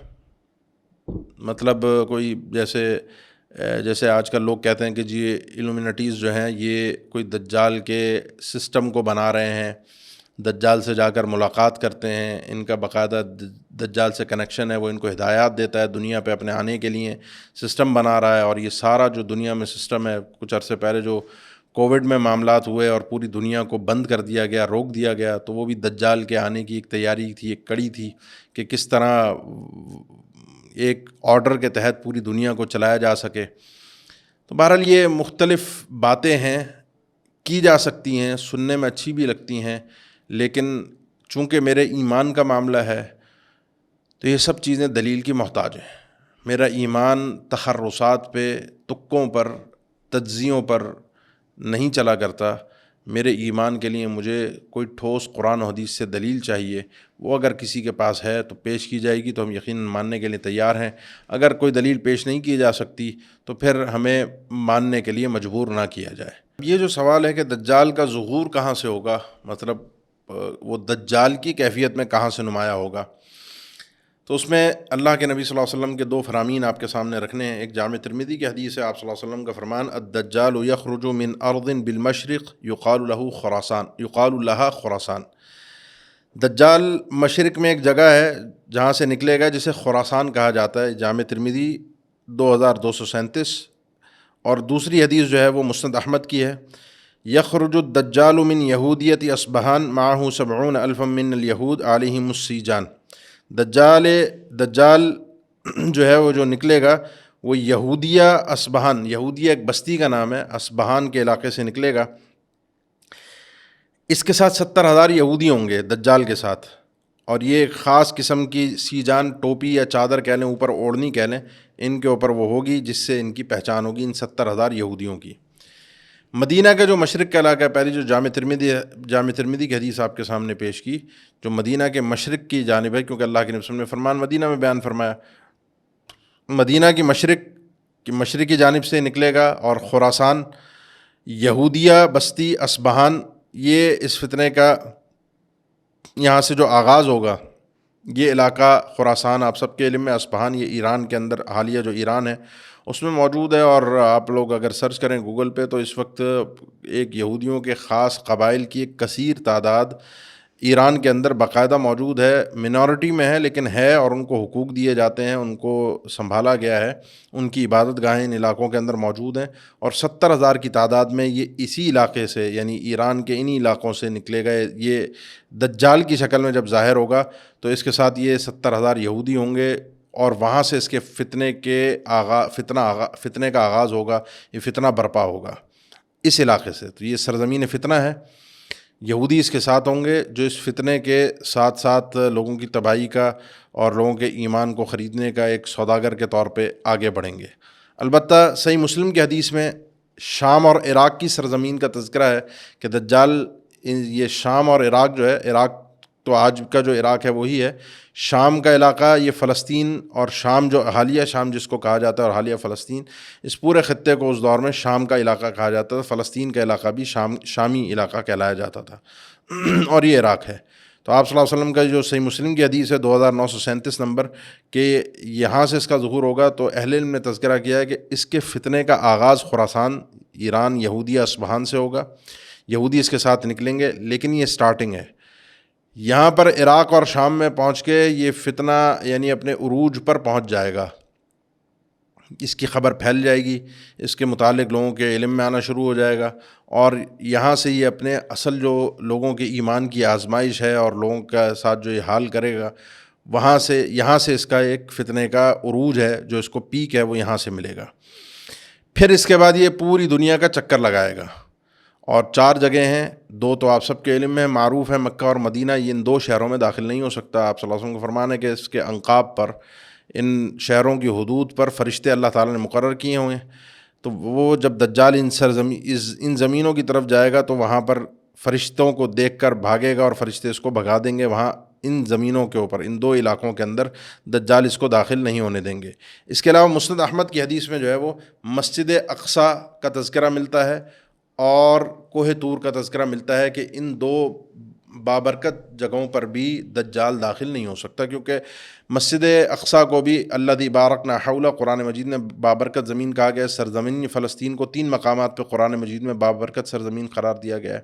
مطلب کوئی جیسے آج کل لوگ کہتے ہیں کہ جی ایلومینٹیز جو ہیں یہ کوئی دجال کے سسٹم کو بنا رہے ہیں، دجال سے جا کر ملاقات کرتے ہیں، ان کا باقاعدہ دجال سے کنیکشن ہے، وہ ان کو ہدایات دیتا ہے دنیا پہ اپنے آنے کے لیے سسٹم بنا رہا ہے، اور یہ سارا جو دنیا میں سسٹم ہے، کچھ عرصے پہلے جو کووڈ میں معاملات ہوئے اور پوری دنیا کو بند کر دیا گیا، روک دیا گیا، تو وہ بھی دجال کے آنے کی ایک تیاری تھی، ایک کڑی تھی کہ کس طرح ایک آرڈر کے تحت پوری دنیا کو چلایا جا سکے۔ تو بہرحال یہ مختلف باتیں ہیں، کی جا سکتی ہیں، سننے میں اچھی بھی لگتی ہیں، لیکن چونکہ میرے ایمان کا معاملہ ہے تو یہ سب چیزیں دلیل کی محتاج ہیں۔ میرا ایمان تخرصات پہ، تکوں پر، تجزیوں پر نہیں چلا کرتا۔ میرے ایمان کے لیے مجھے کوئی ٹھوس قرآن و حدیث سے دلیل چاہیے، وہ اگر کسی کے پاس ہے تو پیش کی جائے گی تو ہم یقیناً ماننے کے لیے تیار ہیں، اگر کوئی دلیل پیش نہیں کی جا سکتی تو پھر ہمیں ماننے کے لیے مجبور نہ کیا جائے۔ یہ جو سوال ہے کہ دجال کا ظہور کہاں سے ہوگا، مطلب وہ دجال کی کیفیت میں کہاں سے نمایاں ہوگا، تو اس میں اللہ کے نبی صلی اللہ علیہ وسلم کے دو فرامین آپ کے سامنے رکھنے ہیں۔ ایک جامع ترمذی کی حدیث ہے، آپ صلی اللہ علیہ وسلم کا فرمان الدجال یخرج من ارض بالمشرق یقال لها خراسان۔ دجال مشرق میں ایک جگہ ہے جہاں سے نکلے گا جسے خراسان کہا جاتا ہے، جامع ترمذی 2237۔ اور دوسری حدیث جو ہے وہ مسند احمد کی ہے، یخرج الدجال من یہودیت اصبہان معه 70,000 من الیہود علیہم السیجان۔ دجال جو ہے وہ جو نکلے گا وہ یہودیہ اصبہان، یہودیہ ایک بستی کا نام ہے، اصبہان کے علاقے سے نکلے گا، اس کے ساتھ 70,000 یہودی ہوں گے دجال کے ساتھ، اور یہ ایک خاص قسم کی سیجان، ٹوپی یا چادر کہہ لیں، اوپر اوڑھنی کہہ لیں، ان کے اوپر وہ ہوگی جس سے ان کی پہچان ہوگی ان 70,000 یہودیوں کی۔ مدینہ کا جو مشرق کا علاقہ ہے، پہلی جو جامع ترمذی کی حدیث آپ کے سامنے پیش کی، جو مدینہ کے مشرق کی جانب ہے، کیونکہ اللہ کے نبی صلی اللہ علیہ وسلم نے فرمان مدینہ میں بیان فرمایا، مدینہ کی مشرقی جانب سے نکلے گا، اور خراسان، یہودیہ بستی، اصبہان، یہ اس فتنے کا یہاں سے جو آغاز ہوگا، یہ علاقہ خراسان آپ سب کے علم میں، اصبہان یہ ایران کے اندر، حالیہ جو ایران ہے اس میں موجود ہے، اور آپ لوگ اگر سرچ کریں گوگل پہ تو اس وقت ایک یہودیوں کے خاص قبائل کی ایک کثیر تعداد ایران کے اندر باقاعدہ موجود ہے، منورٹی میں ہے لیکن ہے، اور ان کو حقوق دیے جاتے ہیں، ان کو سنبھالا گیا ہے، ان کی عبادت گاہیں ان علاقوں کے اندر موجود ہیں، اور 70,000 کی تعداد میں یہ اسی علاقے سے، یعنی ایران کے انہی علاقوں سے نکلے گئے۔ یہ دجال کی شکل میں جب ظاہر ہوگا تو اس کے ساتھ یہ 70,000 یہودی ہوں گے، اور وہاں سے اس کے فتنے کا آغاز ہوگا، یہ فتنہ برپا ہوگا اس علاقے سے۔ تو یہ سرزمین فتنہ ہے، یہودی اس کے ساتھ ہوں گے، جو اس فتنے کے ساتھ ساتھ لوگوں کی تباہی کا اور لوگوں کے ایمان کو خریدنے کا ایک سوداگر کے طور پہ آگے بڑھیں گے۔ البتہ صحیح مسلم کی حدیث میں شام اور عراق کی سرزمین کا تذکرہ ہے کہ دجال یہ شام اور عراق جو ہے، عراق تو آج کا جو عراق ہے وہی ہے، شام کا علاقہ یہ فلسطین، اور شام جو حالیہ شام جس کو کہا جاتا ہے اور حالیہ فلسطین، اس پورے خطے کو اس دور میں شام کا علاقہ کہا جاتا تھا، فلسطین کا علاقہ بھی شامی علاقہ کہلایا جاتا تھا اور یہ عراق ہے۔ تو آپ صلی اللہ علیہ وسلم کا جو صحیح مسلم کی حدیث ہے 2937 نمبر کہ یہاں سے اس کا ظہور ہوگا، تو اہل علم نے تذکرہ کیا ہے کہ اس کے فتنے کا آغاز خراسان، ایران، یہودیہ اصبہان سے ہوگا، یہودی اس کے ساتھ نکلیں گے، لیکن یہ سٹارٹنگ ہے۔ یہاں پر عراق اور شام میں پہنچ کے یہ فتنہ یعنی اپنے عروج پر پہنچ جائے گا، اس کی خبر پھیل جائے گی، اس کے متعلق لوگوں کے علم میں آنا شروع ہو جائے گا، اور یہاں سے یہ اپنے اصل جو لوگوں کے ایمان کی آزمائش ہے اور لوگوں کا ساتھ جو یہ حال کرے گا، یہاں سے اس کا ایک فتنے کا عروج ہے، جو اس کو پیک ہے وہ یہاں سے ملے گا۔ پھر اس کے بعد یہ پوری دنیا کا چکر لگائے گا، اور 4 جگہیں ہیں، 2 تو آپ سب کے علم میں معروف ہیں، مکہ اور مدینہ، یہ ان 2 شہروں میں داخل نہیں ہو سکتا۔ آپ صلی اللہ علیہ وسلم کا فرمان ہے کہ اس کے انقاب پر، ان شہروں کی حدود پر فرشتے اللہ تعالیٰ نے مقرر کیے ہوئے ہیں، تو وہ جب دجال ان زمینوں کی طرف جائے گا تو وہاں پر فرشتوں کو دیکھ کر بھاگے گا، اور فرشتے اس کو بھگا دیں گے، وہاں ان زمینوں کے اوپر، ان 2 علاقوں کے اندر دجال اس کو داخل نہیں ہونے دیں گے۔ اس کے علاوہ مسند احمد کی حدیث میں جو ہے وہ مسجد اقصیٰ کا تذکرہ ملتا ہے، اور کوہ طور کا تذکرہ ملتا ہے کہ ان 2 بابرکت جگہوں پر بھی دجال داخل نہیں ہو سکتا، کیونکہ مسجد اقصیٰ کو بھی الذی بارکنا حولہ قرآن مجید میں بابرکت زمین کہا گیا ہے۔ سرزمین فلسطین کو 3 مقامات پہ قرآن مجید میں بابرکت سرزمین قرار دیا گیا ہے،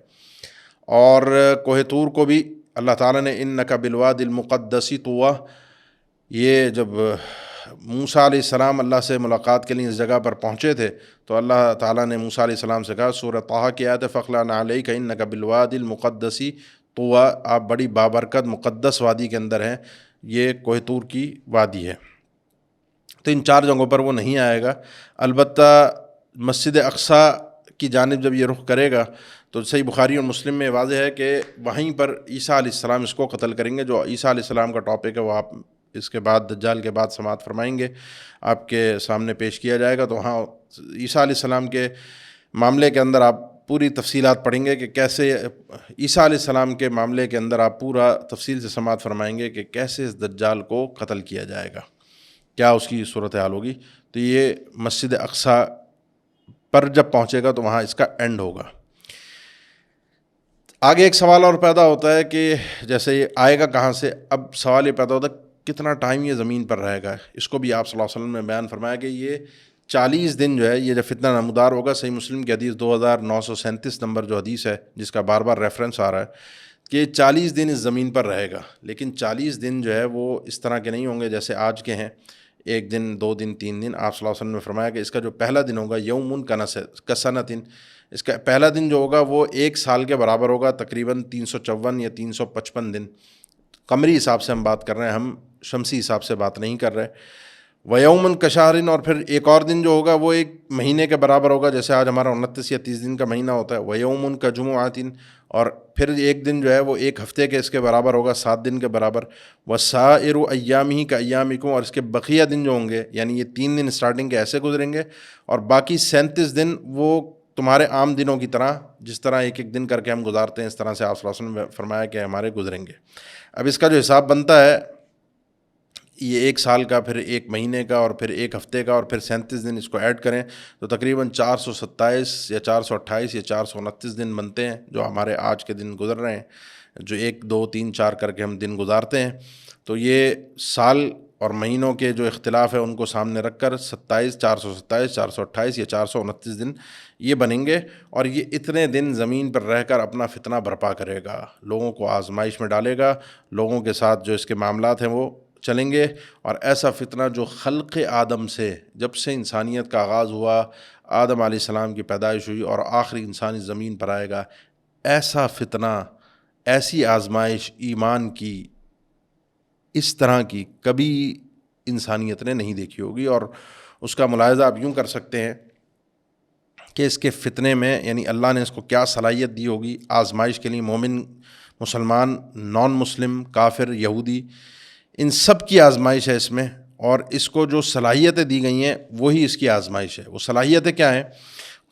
اور کوہ طور کو بھی اللہ تعالیٰ نے انک بالوادی المقدس طویٰ، یہ جب موسیٰ علیہ السلام اللہ سے ملاقات کے لیے اس جگہ پر پہنچے تھے تو اللہ تعالیٰ نے موسیٰ علیہ السلام سے کہا، سورہ طٰہٰ کی آیت ہے، فَاخْلَعْنَا عَلَيْكَ إِنَّكَ بِالْوَادِ الْمُقَدَّسِ طویٰ، آپ بڑی بابرکت مقدس وادی کے اندر ہیں، یہ کوہ طور کی وادی ہے۔ تو ان 4 جگہوں پر وہ نہیں آئے گا۔ البتہ مسجد اقصیٰ کی جانب جب یہ رخ کرے گا تو صحیح بخاری اور مسلم میں واضح ہے کہ وہیں پر عیسیٰ علیہ السلام اس کو قتل کریں گے، جو عیسیٰ علیہ السلام کا ٹاپک ہے وہ آپ اس کے بعد دجال کے بعد سماعت فرمائیں گے، آپ کے سامنے پیش کیا جائے گا۔ تو ہاں، عیسیٰ علیہ السلام کے معاملے کے اندر آپ پوری تفصیلات پڑھیں گے کہ کیسے عیسیٰ علیہ السلام کے معاملے کے اندر آپ پورا تفصیل سے سماعت فرمائیں گے کہ کیسے اس دجال کو قتل کیا جائے گا، کیا اس کی صورتحال ہوگی۔ تو یہ مسجد اقصیٰ پر جب پہنچے گا تو وہاں اس کا اینڈ ہوگا۔ آگے ایک سوال اور پیدا ہوتا ہے کہ جیسے یہ آئے گا کہاں سے، اب سوال یہ پیدا ہوتا ہے کتنا ٹائم یہ زمین پر رہے گا۔ اس کو بھی آپ صلی اللہ علیہ وسلم نے بیان فرمایا کہ یہ 40 دن جو ہے، یہ جب فتنہ نمودار ہوگا، صحیح مسلم کی حدیث 2937 نمبر جو حدیث ہے جس کا بار بار ریفرنس آ رہا ہے کہ 40 دن اس زمین پر رہے گا، لیکن 40 دن جو ہے وہ اس طرح کے نہیں ہوں گے جیسے آج کے ہیں، 1 دن 2 دن 3 دن۔ آپ صلی اللہ علیہ وسلم نے فرمایا کہ اس کا جو پہلا دن ہوگا یوم کسنۃ، اس کا پہلا دن جو ہوگا وہ 1 سال کے برابر ہوگا، تقریباً 354 یا 355 دن، قمری حساب سے ہم بات کر رہے ہیں، ہم شمسی حساب سے بات نہیں کر رہے۔ ویومن کشہرن، اور پھر ایک اور دن جو ہوگا وہ 1 مہینے کے برابر ہوگا، جیسے آج ہمارا 29 یا 30 دن کا مہینہ ہوتا ہے۔ ویومن کا جمعۃن، اور پھر ایک دن جو ہے وہ 1 ہفتے کے اس کے برابر ہوگا، 7 دن کے برابر۔ وسائر ایامہ کا ایامکم، اور اس کے بقیہ دن جو ہوں گے، یعنی یہ 3 دن اسٹارٹنگ کے ایسے گزریں گے، اور باقی 37 دن وہ تمہارے عام دنوں کی طرح، جس طرح ایک ایک دن کر کے ہم گزارتے ہیں، اس طرح سے آپ صلی اللہ علیہ وسلم نے فرمایا کہ ہمارے گزریں گے۔ اب اس کا جو حساب بنتا ہے یہ 1 سال کا، پھر 1 مہینے کا، اور پھر 1 ہفتے کا، اور پھر 37 دن اس کو ایڈ کریں تو تقریباً 427 یا 428 یا 429 دن بنتے ہیں جو ہمارے آج کے دن گزر رہے ہیں، جو 1 2 3 4 کر کے ہم دن گزارتے ہیں۔ تو یہ سال اور مہینوں کے جو اختلاف ہے ان کو سامنے رکھ کر 427 428 یا 429 دن یہ بنیں گے، اور یہ اتنے دن زمین پر رہ کر اپنا فتنہ برپا کرے گا، لوگوں کو آزمائش میں ڈالے گا، لوگوں کے ساتھ جو اس کے معاملات ہیں وہ چلیں گے، اور ایسا فتنہ جو خلق آدم سے، جب سے انسانیت کا آغاز ہوا، آدم علیہ السلام کی پیدائش ہوئی اور آخری انسانی زمین پر آئے گا، ایسا فتنہ، ایسی آزمائش ایمان کی اس طرح کی کبھی انسانیت نے نہیں دیکھی ہوگی۔ اور اس کا ملاحظہ آپ یوں کر سکتے ہیں کہ اس کے فتنے میں، یعنی اللہ نے اس کو کیا صلاحیت دی ہوگی آزمائش کے لیے، مومن، مسلمان، نان مسلم، کافر، یہودی، ان سب کی آزمائش ہے اس میں، اور اس کو جو صلاحیتیں دی گئی ہیں وہی اس کی آزمائش ہے۔ وہ صلاحیتیں کیا ہیں؟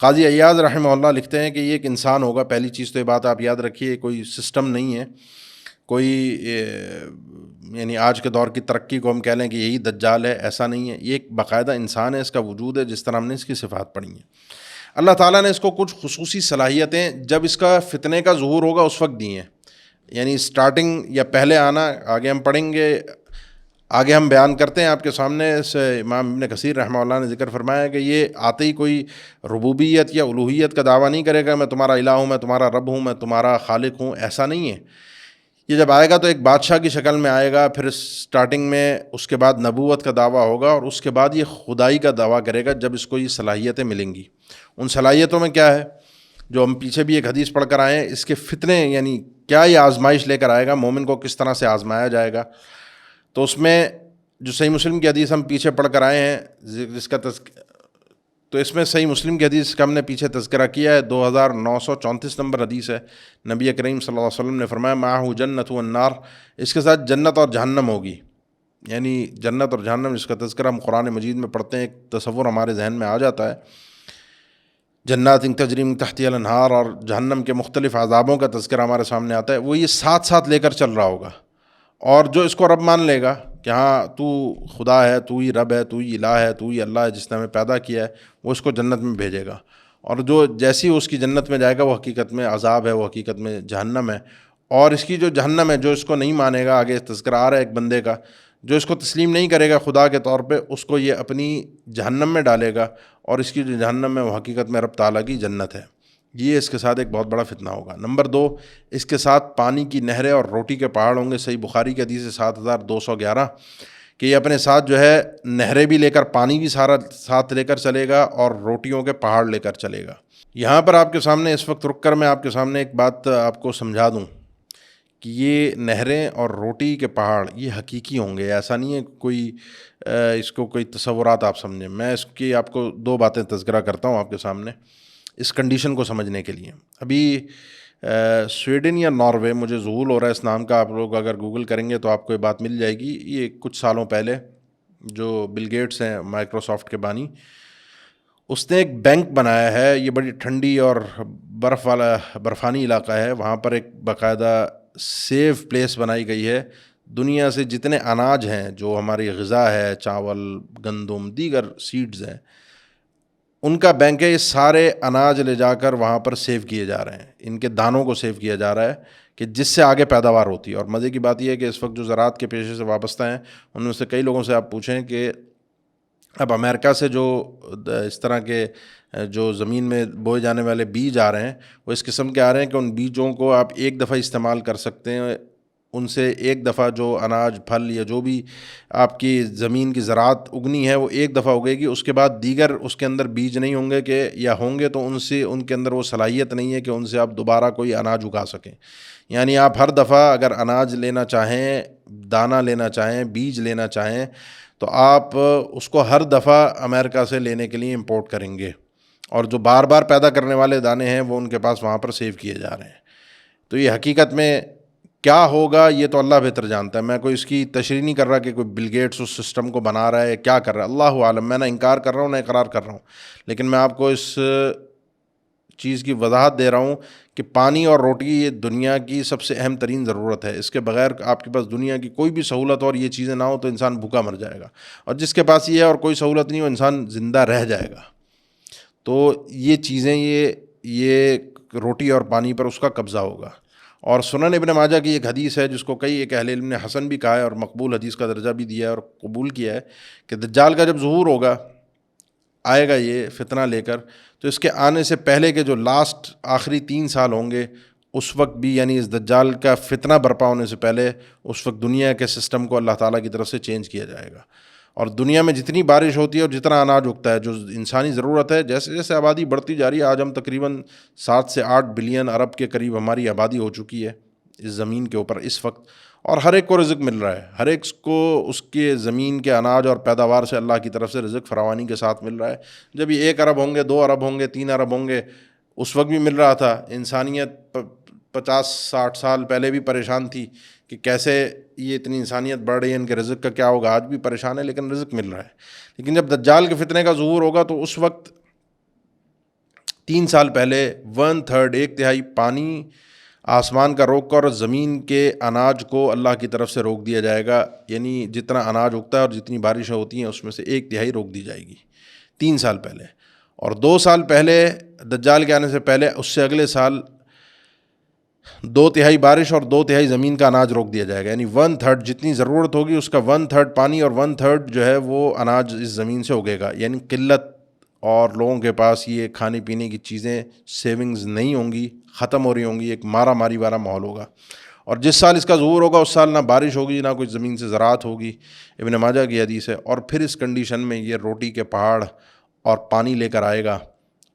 قاضی عیاض رحمہ اللہ لکھتے ہیں کہ یہ ایک انسان ہوگا، پہلی چیز تو یہ بات آپ یاد رکھیے، کوئی سسٹم نہیں ہے، کوئی یعنی آج کے دور کی ترقی کو ہم کہہ لیں کہ یہی دجال ہے، ایسا نہیں ہے، یہ ایک باقاعدہ انسان ہے، اس کا وجود ہے، جس طرح ہم نے اس کی صفات پڑھی ہیں۔ اللہ تعالیٰ نے اس کو کچھ خصوصی صلاحیتیں جب اس کا فتنے کا ظہور ہوگا اس وقت دی ہیں، یعنی سٹارٹنگ یا پہلے آنا، آگے ہم پڑھیں گے، آگے ہم بیان کرتے ہیں آپ کے سامنے، سے امام ابن کثیر رحمہ اللہ نے ذکر فرمایا کہ یہ آتے ہی کوئی ربوبیت یا الوہیت کا دعویٰ نہیں کرے گا، میں تمہارا الہ ہوں، میں تمہارا رب ہوں، میں تمہارا خالق ہوں، ایسا نہیں ہے۔ یہ جب آئے گا تو ایک بادشاہ کی شکل میں آئے گا، پھر سٹارٹنگ میں اس کے بعد نبوت کا دعویٰ ہوگا، اور اس کے بعد یہ خدائی کا دعویٰ کرے گا جب اس کو یہ صلاحیتیں ملیں گی۔ ان صلاحیتوں میں کیا ہے جو ہم پیچھے بھی ایک حدیث پڑھ کر آئے ہیں، اس کے فتنے، یعنی کیا یہ آزمائش لے کر آئے گا، مومن کو کس طرح سے آزمایا جائے گا۔ تو اس میں جو صحیح مسلم کی حدیث ہم پیچھے پڑھ کر آئے ہیں، جس کا تو اس میں صحیح مسلم کی حدیث کا ہم نے پیچھے تذکرہ کیا ہے، 2934 نمبر حدیث ہے۔ نبی کریم صلی اللہ علیہ وسلم نے فرمایا معہ جنت و النار، اس کے ساتھ جنت اور جہنم ہوگی، یعنی جنت اور جہنم جس کا تذکرہ ہم قرآن مجید میں پڑھتے ہیں، ایک تصور ہمارے ذہن میں آ جاتا ہے، جنات تجری من تحتها الانہار، اور جہنم کے مختلف عذابوں کا تذکرہ ہمارے سامنے آتا ہے، وہ یہ ساتھ ساتھ لے کر چل رہا ہوگا۔ اور جو اس کو رب مان لے گا کہ ہاں تو خدا ہے، تو ہی رب ہے، تو ہی الہ ہے، تو ہی اللہ ہے جس نے ہمیں پیدا کیا ہے، وہ اس کو جنت میں بھیجے گا، اور جو جیسی اس کی جنت میں جائے گا وہ حقیقت میں عذاب ہے، وہ حقیقت میں جہنم ہے۔ اور اس کی جو جہنم ہے، جو اس کو نہیں مانے گا، آگے تذکرہ آ رہا ہے ایک بندے کا، جو اس کو تسلیم نہیں کرے گا خدا کے طور پہ، اس کو یہ اپنی جہنم میں ڈالے گا، اور اس کی جو جہنم ہے وہ حقیقت میں رب تعالیٰ کی جنت ہے۔ یہ اس کے ساتھ ایک بہت بڑا فتنہ ہوگا۔ نمبر 2، اس کے ساتھ پانی کی نہریں اور روٹی کے پہاڑ ہوں گے۔ صحیح بخاری کی حدیث 7211 کہ یہ اپنے ساتھ جو ہے نہریں بھی لے کر، پانی بھی سارا ساتھ لے کر چلے گا، اور روٹیوں کے پہاڑ لے کر چلے گا۔ یہاں پر آپ کے سامنے اس وقت رک کر میں آپ کے سامنے ایک بات آپ کو سمجھا دوں کہ یہ نہریں اور روٹی کے پہاڑ یہ حقیقی ہوں گے، ایسا نہیں ہے کوئی اس کو کوئی تصورات آپ سمجھیں۔ میں اس کی آپ کو 2 باتیں تذکرہ کرتا ہوں آپ کے سامنے اس کنڈیشن کو سمجھنے کے لیے۔ ابھی سویڈن یا ناروے، مجھے ذہول ہو رہا ہے اس نام کا، آپ لوگ اگر گوگل کریں گے تو آپ کو یہ بات مل جائے گی۔ یہ کچھ سالوں پہلے جو بل گیٹس ہیں مائکروسافٹ کے بانی، اس نے ایک بینک بنایا ہے، یہ بڑی ٹھنڈی اور برفانی علاقہ ہے، وہاں پر ایک باقاعدہ سیف پلیس بنائی گئی ہے۔ دنیا سے جتنے اناج ہیں جو ہماری غذا ہے، چاول، گندم، دیگر سیڈز ہیں، ان کا بینک ہے۔ یہ سارے اناج لے جا کر وہاں پر سیو کیے جا رہے ہیں، ان کے دانوں کو سیو کیا جا رہا ہے کہ جس سے آگے پیداوار ہوتی ہے۔ اور مزے کی بات یہ ہے کہ اس وقت جو زراعت کے پیشے سے وابستہ ہیں ان میں سے کئی لوگوں سے آپ پوچھیں کہ اب امریکہ سے جو اس طرح کے جو زمین میں بوئے جانے والے بیج آ رہے ہیں، وہ اس قسم کے آ رہے ہیں کہ ان بیجوں کو آپ ایک دفعہ استعمال کر سکتے ہیں، ان سے ایک دفعہ جو اناج، پھل یا جو بھی آپ کی زمین کی زراعت اگنی ہے وہ ایک دفعہ اگے گی، اس کے بعد دیگر اس کے اندر بیج نہیں ہوں گے، کہ یا ہوں گے تو ان کے اندر وہ صلاحیت نہیں ہے کہ ان سے آپ دوبارہ کوئی اناج اگا سکیں۔ یعنی آپ ہر دفعہ اگر اناج لینا چاہیں، دانہ لینا چاہیں، بیج لینا چاہیں، تو آپ اس کو ہر دفعہ امریکہ سے لینے کے لیے امپورٹ کریں گے، اور جو بار بار پیدا کرنے والے دانے ہیں وہ ان کے پاس وہاں پر سیو کیے جا رہے ہیں۔ تو یہ حقیقت میں کیا ہوگا یہ تو اللہ بہتر جانتا ہے، میں کوئی اس کی تشریح نہیں کر رہا کہ کوئی بل گیٹس اس سسٹم کو بنا رہا ہے، کیا کر رہا ہے، اللہ عالم۔ میں نہ انکار کر رہا ہوں نہ اقرار کر رہا ہوں، لیکن میں آپ کو اس چیز کی وضاحت دے رہا ہوں کہ پانی اور روٹی یہ دنیا کی سب سے اہم ترین ضرورت ہے. اس کے بغیر آپ کے پاس دنیا کی کوئی بھی سہولت اور یہ چیزیں نہ ہو تو انسان بھوکا مر جائے گا, اور جس کے پاس یہ ہے اور کوئی سہولت نہیں ہو انسان زندہ رہ جائے گا. تو یہ چیزیں یہ روٹی اور پانی پر اس کا قبضہ ہوگا. اور سنن ابن ماجہ کی ایک حدیث ہے جس کو کئی ایک اہل علم نے حسن بھی کہا ہے اور مقبول حدیث کا درجہ بھی دیا ہے اور قبول کیا ہے, کہ دجال کا جب ظہور ہوگا, آئے گا یہ فتنہ لے کر, تو اس کے آنے سے پہلے کے جو لاسٹ آخری 3 سال ہوں گے اس وقت بھی, یعنی اس دجال کا فتنہ برپا ہونے سے پہلے, اس وقت دنیا کے سسٹم کو اللہ تعالیٰ کی طرف سے چینج کیا جائے گا. اور دنیا میں جتنی بارش ہوتی ہے اور جتنا اناج اگتا ہے, جو انسانی ضرورت ہے, جیسے جیسے آبادی بڑھتی جا رہی ہے, آج ہم تقریباً 7 سے 8 بلین ارب کے قریب ہماری آبادی ہو چکی ہے اس زمین کے اوپر اس وقت, اور ہر ایک کو رزق مل رہا ہے, ہر ایک کو اس کے زمین کے اناج اور پیداوار سے اللہ کی طرف سے رزق فراوانی کے ساتھ مل رہا ہے. جب یہ 1 ارب ہوں گے, 2 ارب ہوں گے, 3 ارب ہوں گے, اس وقت بھی مل رہا تھا. انسانیت 50-60 سال پہلے بھی پریشان تھی کہ کیسے یہ اتنی انسانیت بڑھ رہی ہے, ان کے رزق کا کیا ہوگا. آج بھی پریشان ہے لیکن رزق مل رہا ہے. لیکن جب دجال کے فتنے کا ظہور ہوگا تو اس وقت 3 سال پہلے 1/3 1 تہائی پانی آسمان کا روک کر زمین کے اناج کو اللہ کی طرف سے روک دیا جائے گا. یعنی جتنا اناج اگتا ہے اور جتنی بارشیں ہوتی ہیں اس میں سے 1 تہائی روک دی جائے گی 3 سال پہلے. اور 2 سال پہلے دجال کے آنے سے پہلے, اس سے اگلے سال 2 تہائی بارش اور 2 تہائی زمین کا اناج روک دیا جائے گا. یعنی 1/3 جتنی ضرورت ہوگی اس کا 1/3 پانی اور 1/3 جو ہے وہ اناج اس زمین سے اگے گا. یعنی قلت, اور لوگوں کے پاس یہ کھانے پینے کی چیزیں سیونگز نہیں ہوں گی, ختم ہو رہی ہوں گی, ایک مارا ماری والا ماحول ہوگا. اور جس سال اس کا ظہور ہوگا اس سال نہ بارش ہوگی نہ کوئی زمین سے زراعت ہوگی. ابن ماجہ کی حدیث ہے. اور پھر اس کنڈیشن میں یہ روٹی کے پہاڑ اور پانی لے کر آئے گا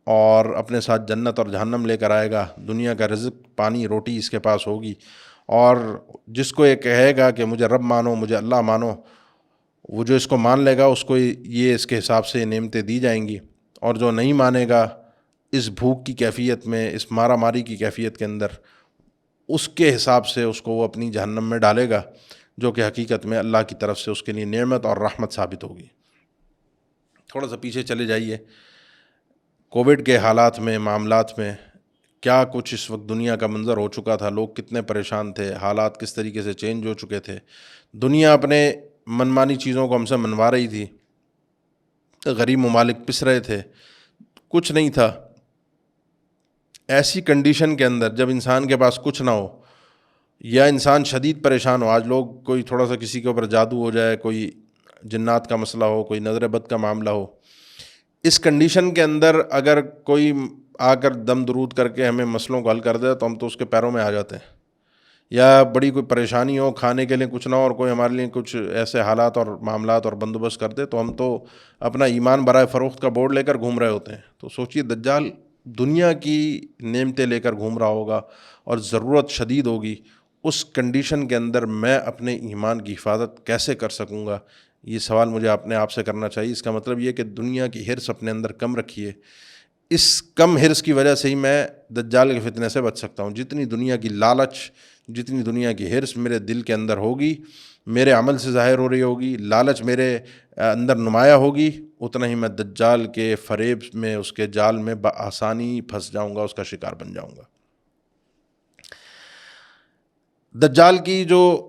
اور اپنے ساتھ جنت اور جہنم لے کر آئے گا. دنیا کا رزق, پانی, روٹی اس کے پاس ہوگی. اور جس کو یہ کہے گا کہ مجھے رب مانو, مجھے اللہ مانو, وہ جو اس کو مان لے گا اس کو یہ اس کے حساب سے نعمتیں دی جائیں گی. اور جو نہیں مانے گا اس بھوک کی کیفیت میں, اس مارا ماری کی کیفیت کے اندر, اس کے حساب سے اس کو وہ اپنی جہنم میں ڈالے گا, جو کہ حقیقت میں اللہ کی طرف سے اس کے لیے نعمت اور رحمت ثابت ہوگی. تھوڑا سا پیچھے چلے جائیے. کووڈ کے حالات میں, معاملات میں کیا کچھ اس وقت دنیا کا منظر ہو چکا تھا, لوگ کتنے پریشان تھے, حالات کس طریقے سے چینج ہو چکے تھے. دنیا اپنے منمانی چیزوں کو ہم سے منوا رہی تھی, غریب ممالک پس رہے تھے, کچھ نہیں تھا. ایسی کنڈیشن کے اندر جب انسان کے پاس کچھ نہ ہو یا انسان شدید پریشان ہو, آج لوگ کوئی تھوڑا سا کسی کے اوپر جادو ہو جائے, کوئی جنات کا مسئلہ ہو, کوئی نظر بد کا معاملہ ہو, اس کنڈیشن کے اندر اگر کوئی آ کر دم درود کر کے ہمیں مسئلوں کو حل کر دے تو ہم تو اس کے پیروں میں آ جاتے ہیں. یا بڑی کوئی پریشانی ہو, کھانے کے لیے کچھ نہ ہو, اور کوئی ہمارے لیے کچھ ایسے حالات اور معاملات اور بندوبست کر دے تو ہم تو اپنا ایمان برائے فروخت کا بورڈ لے کر گھوم رہے ہوتے ہیں. تو سوچئے دجال دنیا کی نعمتیں لے کر گھوم رہا ہوگا اور ضرورت شدید ہوگی. اس کنڈیشن کے اندر میں اپنے ایمان کی حفاظت کیسے کر سکوں گا, یہ سوال مجھے اپنے آپ سے کرنا چاہیے. اس کا مطلب یہ کہ دنیا کی حرص اپنے اندر کم رکھیے. اس کم حرص کی وجہ سے ہی میں دجال کے فتنے سے بچ سکتا ہوں. جتنی دنیا کی لالچ, جتنی دنیا کی حرص میرے دل کے اندر ہوگی, میرے عمل سے ظاہر ہو رہی ہوگی, لالچ میرے اندر نمایاں ہوگی, اتنا ہی میں دجال کے فریب میں, اس کے جال میں بآسانی پھنس جاؤں گا, اس کا شکار بن جاؤں گا. دجال کی جو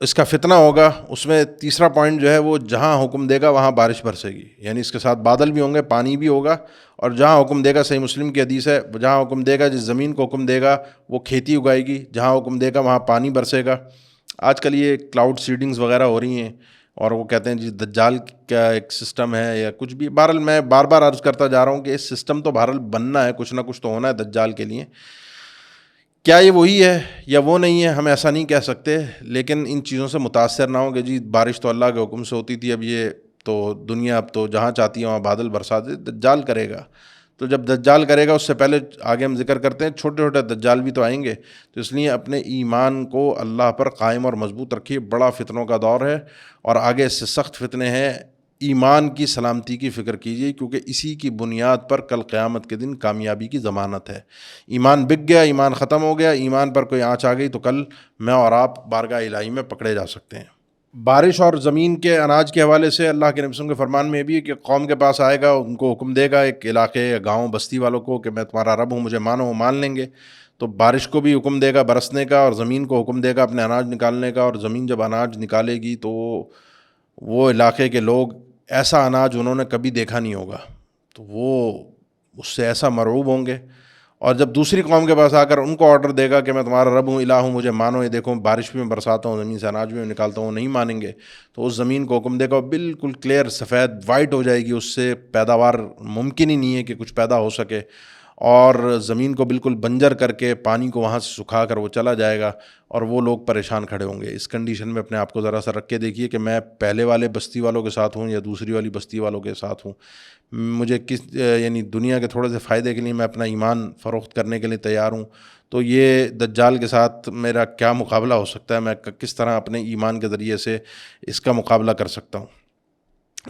اس کا فتنہ ہوگا اس میں تیسرا پوائنٹ جو ہے وہ جہاں حکم دے گا وہاں بارش برسے گی. یعنی اس کے ساتھ بادل بھی ہوں گے, پانی بھی ہوگا, اور جہاں حکم دے گا, صحیح مسلم کی حدیث ہے, جہاں حکم دے گا, جس زمین کو حکم دے گا وہ کھیتی اگائے گی, جہاں حکم دے گا وہاں پانی برسے گا. آج کل یہ کلاؤڈ سیڈنگز وغیرہ ہو رہی ہیں اور وہ کہتے ہیں جی دجال کا ایک سسٹم ہے یا کچھ بھی. بہرحال میں بار بار عرض کرتا جا رہا ہوں کہ اس سسٹم تو بہرحال بننا ہے, کچھ نہ کچھ تو ہونا ہے دجال کے لیے. کیا یہ وہی ہے یا وہ نہیں ہے, ہم ایسا نہیں کہہ سکتے, لیکن ان چیزوں سے متاثر نہ ہوں کہ جی بارش تو اللہ کے حکم سے ہوتی تھی, اب یہ تو دنیا اب تو جہاں چاہتی ہے وہاں بادل برسا دے. دجال کرے گا, تو جب دجال کرے گا اس سے پہلے آگے ہم ذکر کرتے ہیں چھوٹے چھوٹے دجال بھی تو آئیں گے. تو اس لیے اپنے ایمان کو اللہ پر قائم اور مضبوط رکھیے. بڑا فتنوں کا دور ہے اور آگے اس سے سخت فتنے ہیں. ایمان کی سلامتی کی فکر کیجیے, کیونکہ اسی کی بنیاد پر کل قیامت کے دن کامیابی کی ضمانت ہے. ایمان بک گیا, ایمان ختم ہو گیا, ایمان پر کوئی آنچ آ گئی تو کل میں اور آپ بارگاہ الہی میں پکڑے جا سکتے ہیں. بارش اور زمین کے اناج کے حوالے سے اللہ کے نبی صلی اللہ علیہ وسلم کے فرمان میں یہ بھی ہے کہ قوم کے پاس آئے گا، ان کو حکم دے گا ایک علاقے یا گاؤں بستی والوں کو کہ میں تمہارا رب ہوں، مجھے مانو، وہ مان لیں گے، تو بارش کو بھی حکم دے گا برسنے کا اور زمین کو حکم دے گا اپنے اناج نکالنے کا، اور زمین جب اناج نکالے گی تو وہ علاقے کے لوگ ایسا اناج انہوں نے کبھی دیکھا نہیں ہوگا، تو وہ اس سے ایسا مرعوب ہوں گے. اور جب دوسری قوم کے پاس آ کر ان کو آرڈر دے گا کہ میں تمہارا رب ہوں، الہ ہوں، مجھے مانو، یہ دیکھو بارش بھی میں برساتا ہوں، زمین سے اناج بھی میں نکالتا ہوں، وہ نہیں مانیں گے، تو اس زمین کو حکم دے گا، بالکل کلیئر سفید وائٹ ہو جائے گی، اس سے پیداوار ممکن ہی نہیں ہے کہ کچھ پیدا ہو سکے، اور زمین کو بالکل بنجر کر کے پانی کو وہاں سے سکھا کر وہ چلا جائے گا، اور وہ لوگ پریشان کھڑے ہوں گے. اس کنڈیشن میں اپنے آپ کو ذرا سا رکھ کے دیکھیے کہ میں پہلے والے بستی والوں کے ساتھ ہوں یا دوسری والی بستی والوں کے ساتھ ہوں. مجھے یعنی دنیا کے تھوڑے سے فائدے کے لیے میں اپنا ایمان فروخت کرنے کے لیے تیار ہوں، تو یہ دجال کے ساتھ میرا کیا مقابلہ ہو سکتا ہے؟ میں کس طرح اپنے ایمان کے ذریعے سے اس کا مقابلہ کر سکتا ہوں؟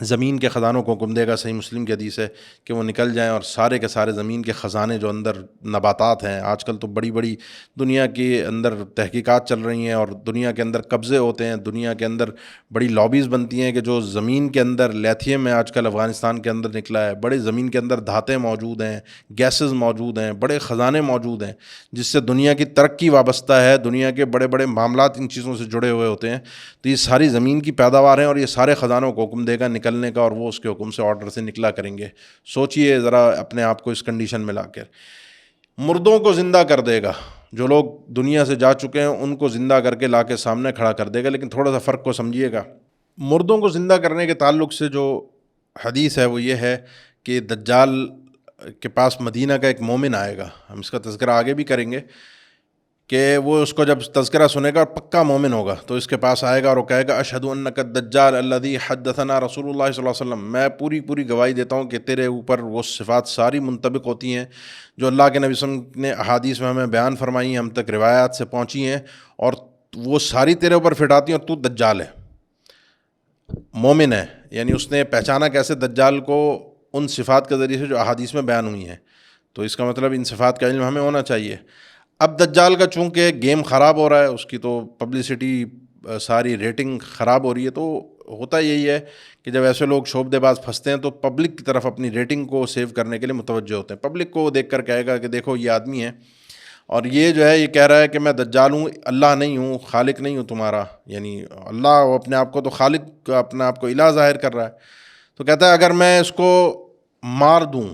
زمین کے خزانوں کو حکم دے گا، صحیح مسلم کی حدیث ہے کہ وہ نکل جائیں، اور سارے کے سارے زمین کے خزانے جو اندر نباتات ہیں، آج کل تو بڑی بڑی دنیا کے اندر تحقیقات چل رہی ہیں اور دنیا کے اندر قبضے ہوتے ہیں، دنیا کے اندر بڑی لابیز بنتی ہیں کہ جو زمین کے اندر لیتھیم میں آج کل افغانستان کے اندر نکلا ہے، بڑے زمین کے اندر دھاتیں موجود ہیں، گیسز موجود ہیں، بڑے خزانے موجود ہیں جس سے دنیا کی ترقی وابستہ ہے، دنیا کے بڑے بڑے معاملات ان چیزوں سے جڑے ہوئے ہوتے ہیں. تو یہ ساری زمین کی پیداوار ہیں اور یہ سارے خزانوں کو حکم دے گا نکلنے کا، اور وہ اس کے حکم سے آرڈر سے نکلا کریں گے. سوچئے ذرا اپنے آپ کو اس کنڈیشن میں لا کر. مردوں کو زندہ کر دے گا، جو لوگ دنیا سے جا چکے ہیں ان کو زندہ کر کے لا کے سامنے کھڑا کر دے گا. لیکن تھوڑا سا فرق کو سمجھیے گا. مردوں کو زندہ کرنے کے تعلق سے جو حدیث ہے وہ یہ ہے کہ دجال کے پاس مدینہ کا ایک مومن آئے گا، ہم اس کا تذکرہ آگے بھی کریں گے، کہ وہ اس کو جب تذکرہ سنے گا پکا مومن ہوگا تو اس کے پاس آئے گا اور وہ کہے گا اشہد انک الدجال الذی حدثنا رسول اللہ صلی اللہ علیہ وسلم، میں پوری گواہی دیتا ہوں کہ تیرے اوپر وہ صفات ساری منطبق ہوتی ہیں جو اللہ کے نبی صلی اللہ علیہ وسلم نے احادیث میں ہمیں بیان فرمائی ہیں، ہم تک روایات سے پہنچی ہیں، اور وہ ساری تیرے اوپر فٹ آتی ہیں، اور تو دجال ہے، مومن ہے. یعنی اس نے پہچانا کیسے دجال کو؟ ان صفات کے ذریعے سے جو احادیث میں بیان ہوئی ہیں. تو اس کا مطلب ان صفات کا علم ہمیں ہونا چاہیے. اب دجال کا چونکہ گیم خراب ہو رہا ہے، اس کی تو پبلسٹی ساری ریٹنگ خراب ہو رہی ہے، تو ہوتا یہی ہے کہ جب ایسے لوگ شعبدے باز پھنستے ہیں تو پبلک کی طرف اپنی ریٹنگ کو سیو کرنے کے لیے متوجہ ہوتے ہیں. پبلک کو دیکھ کر کہے گا کہ دیکھو یہ آدمی ہے اور یہ جو ہے یہ کہہ رہا ہے کہ میں دجال ہوں، اللہ نہیں ہوں، خالق نہیں ہوں تمہارا، یعنی اللہ وہ اپنے آپ کو تو خالق، اپنے آپ کو الہ ظاہر کر رہا ہے. تو کہتا ہے اگر میں اس کو مار دوں،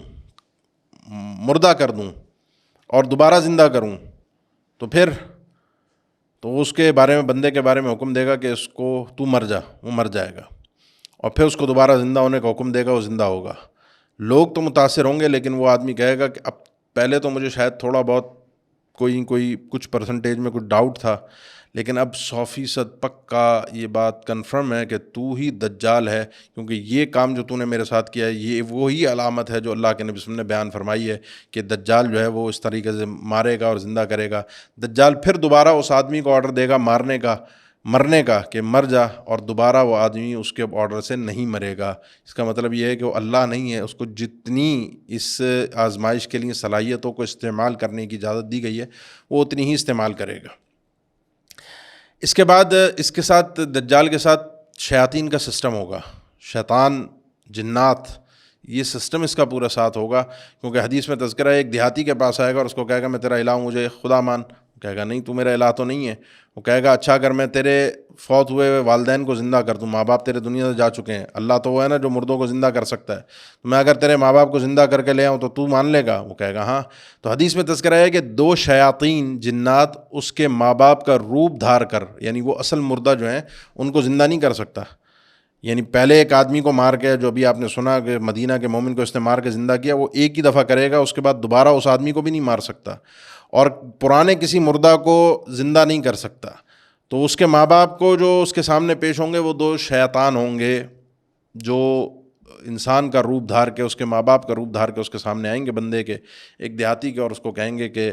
مردہ کر دوں اور دوبارہ زندہ کروں تو پھر تو اس کے بارے میں، بندے کے بارے میں حکم دے گا کہ اس کو تو مر جا، وہ مر جائے گا، اور پھر اس کو دوبارہ زندہ ہونے کا حکم دے گا، وہ زندہ ہوگا. لوگ تو متاثر ہوں گے، لیکن وہ آدمی کہے گا کہ اب پہلے تو مجھے شاید تھوڑا بہت کوئی کچھ پرسنٹیج میں کچھ ڈاؤٹ تھا، لیکن اب 100% پکا یہ بات کنفرم ہے کہ تو ہی دجال ہے، کیونکہ یہ کام جو تو نے میرے ساتھ کیا ہے یہ وہی علامت ہے جو اللہ کے نبی صلی اللہ علیہ وسلم نے بیان فرمائی ہے کہ دجال جو ہے وہ اس طریقے سے مارے گا اور زندہ کرے گا. دجال پھر دوبارہ اس آدمی کو آرڈر دے گا مرنے کا کہ مر جا، اور دوبارہ وہ آدمی اس کے آرڈر سے نہیں مرے گا. اس کا مطلب یہ ہے کہ وہ اللہ نہیں ہے، اس کو جتنی اس آزمائش کے لیے صلاحیتوں کو استعمال کرنے کی اجازت دی گئی ہے وہ اتنی ہی استعمال کرے گا. اس کے بعد اس کے ساتھ دجال کے ساتھ شیاطین کا سسٹم ہوگا، شیطان، جنات، یہ سسٹم اس کا پورا ساتھ ہوگا. کیونکہ حدیث میں تذکرہ ہے ایک دیہاتی کے پاس آئے گا اور اس کو کہے گا میں تیرا الہ ہوں، مجھے خدا مان. کہے گا نہیں تو میرا الہ تو نہیں ہے. وہ کہے گا اچھا اگر میں تیرے فوت ہوئے والدین کو زندہ کر دوں، ماں باپ تیرے دنیا سے جا چکے ہیں، اللہ تو وہ ہے نا جو مردوں کو زندہ کر سکتا ہے، تو میں اگر تیرے ماں باپ کو زندہ کر کے لے آؤں تو مان لے گا؟ وہ کہے گا ہاں. تو حدیث میں تذکرہ ہے کہ 2 شیاطین، جنات، اس کے ماں باپ کا روپ دھار کر، یعنی وہ اصل مردہ جو ہیں ان کو زندہ نہیں کر سکتا. یعنی پہلے ایک آدمی کو مار کے، جو بھی آپ نے سنا کہ مدینہ کے مومن کو اس نے مار کے زندہ کیا، وہ ایک ہی دفعہ کرے گا، اس کے بعد دوبارہ اس آدمی کو بھی نہیں مار سکتا، اور پرانے کسی مردہ کو زندہ نہیں کر سکتا. تو اس کے ماں باپ کو جو اس کے سامنے پیش ہوں گے وہ 2 شیطان ہوں گے جو انسان کا روپ دھار کے، اس کے ماں باپ کا روپ دھار کے اس کے سامنے آئیں گے، بندے کے، ایک دیہاتی کے، اور اس کو کہیں گے کہ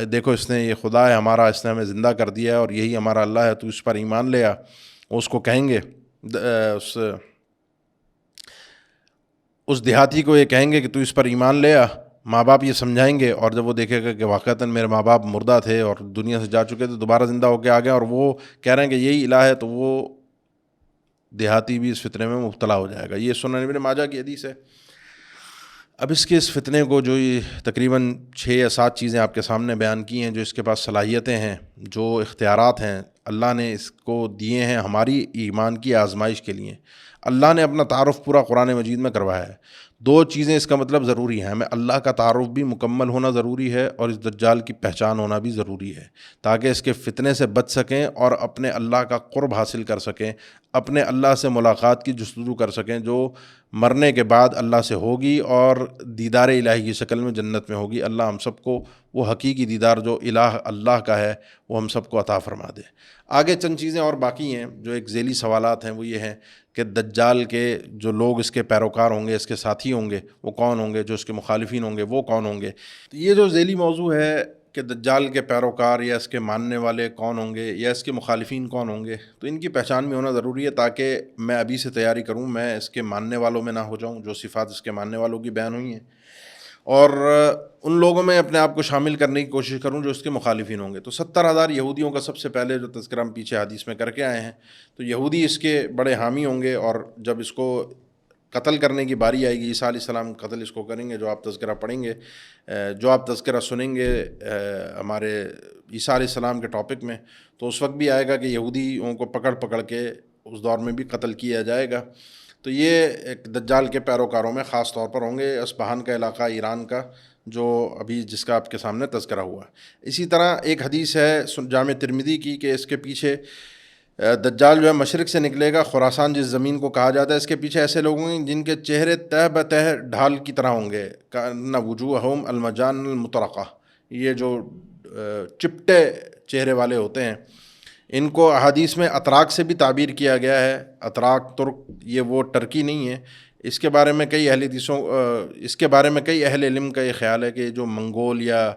دیکھو اس نے، یہ خدا ہے ہمارا، اس نے ہمیں زندہ کر دیا ہے اور یہی ہمارا اللہ ہے، تو اس پر ایمان لے آ. اس کو کہیں گے، اس دیہاتی کو یہ کہیں گے کہ تو اس پر ایمان لے آ. ماں باپ یہ سمجھائیں گے، اور جب وہ دیکھے گا کہ واقعتاً میرے ماں باپ مردہ تھے اور دنیا سے جا چکے تھے، دوبارہ زندہ ہو کے آ گئے اور وہ کہہ رہے ہیں کہ یہی الہ ہے، تو وہ دیہاتی بھی اس فتنے میں مبتلا ہو جائے گا. یہ سنن ابن ماجہ کی حدیث ہے. اب اس کے اس فتنے کو جو یہ تقریباً 6 یا 7 چیزیں آپ کے سامنے بیان کی ہیں, جو اس کے پاس صلاحیتیں ہیں, جو اختیارات ہیں, اللہ نے اس کو دیے ہیں ہماری ایمان کی آزمائش کے لیے. اللہ نے اپنا تعارف پورا قرآن مجید میں کروایا ہے. 2 چیزیں اس کا مطلب ضروری ہیں, ہمیں اللہ کا تعارف بھی مکمل ہونا ضروری ہے اور اس دجال کی پہچان ہونا بھی ضروری ہے, تاکہ اس کے فتنے سے بچ سکیں اور اپنے اللہ کا قرب حاصل کر سکیں, اپنے اللہ سے ملاقات کی جستجو کر سکیں, جو مرنے کے بعد اللہ سے ہوگی اور دیدار الہی کی شکل میں جنت میں ہوگی. اللہ ہم سب کو وہ حقیقی دیدار جو الہ اللہ کا ہے وہ ہم سب کو عطا فرما دے. آگے چند چیزیں اور باقی ہیں جو ایک ذیلی سوالات ہیں, وہ یہ ہیں کہ دجال کے جو لوگ اس کے پیروکار ہوں گے, اس کے ساتھی ہوں گے, وہ کون ہوں گے, جو اس کے مخالفین ہوں گے وہ کون ہوں گے. تو یہ جو ذیلی موضوع ہے کہ دجال کے پیروکار یا اس کے ماننے والے کون ہوں گے یا اس کے مخالفین کون ہوں گے, تو ان کی پہچان بھی ہونا ضروری ہے, تاکہ میں ابھی سے تیاری کروں, میں اس کے ماننے والوں میں نہ ہو جاؤں جو صفات اس کے ماننے والوں کی بیان ہوئی ہیں, اور ان لوگوں میں اپنے آپ کو شامل کرنے کی کوشش کروں جو اس کے مخالفین ہوں گے. تو 70,000 یہودیوں کا سب سے پہلے جو تذکرہ ہم پیچھے حدیث میں کر کے آئے ہیں, تو یہودی اس کے بڑے حامی ہوں گے, اور جب اس کو قتل کرنے کی باری آئے گی, عیسیٰ علیہ السلام قتل اس کو کریں گے, جو آپ تذکرہ پڑھیں گے, جو آپ تذکرہ سنیں گے ہمارے عیسیٰ علیہ السلام کے ٹاپک میں, تو اس وقت بھی آئے گا کہ یہودیوں کو پکڑ پکڑ کے اس دور میں بھی قتل کیا جائے گا. تو یہ ایک دجال کے پیروکاروں میں خاص طور پر ہوں گے, اصفہان کا علاقہ ایران کا, جو ابھی جس کا آپ کے سامنے تذکرہ ہوا. اسی طرح ایک حدیث ہے جامع ترمذی کی کہ اس کے پیچھے دجال جو ہے مشرق سے نکلے گا, خراسان جس زمین کو کہا جاتا ہے, اس کے پیچھے ایسے لوگ ہوں گے جن کے چہرے تہ بتہ ڈھال کی طرح ہوں گے, نہ وجوہہم المجان المطرقہ, یہ جو چپٹے چہرے والے ہوتے ہیں, ان کو احادیث میں اتراک سے بھی تعبیر کیا گیا ہے. اتراک ترک, یہ وہ ٹرکی نہیں ہے. اس کے بارے میں کئی اہل علم کا یہ خیال ہے کہ جو منگول یا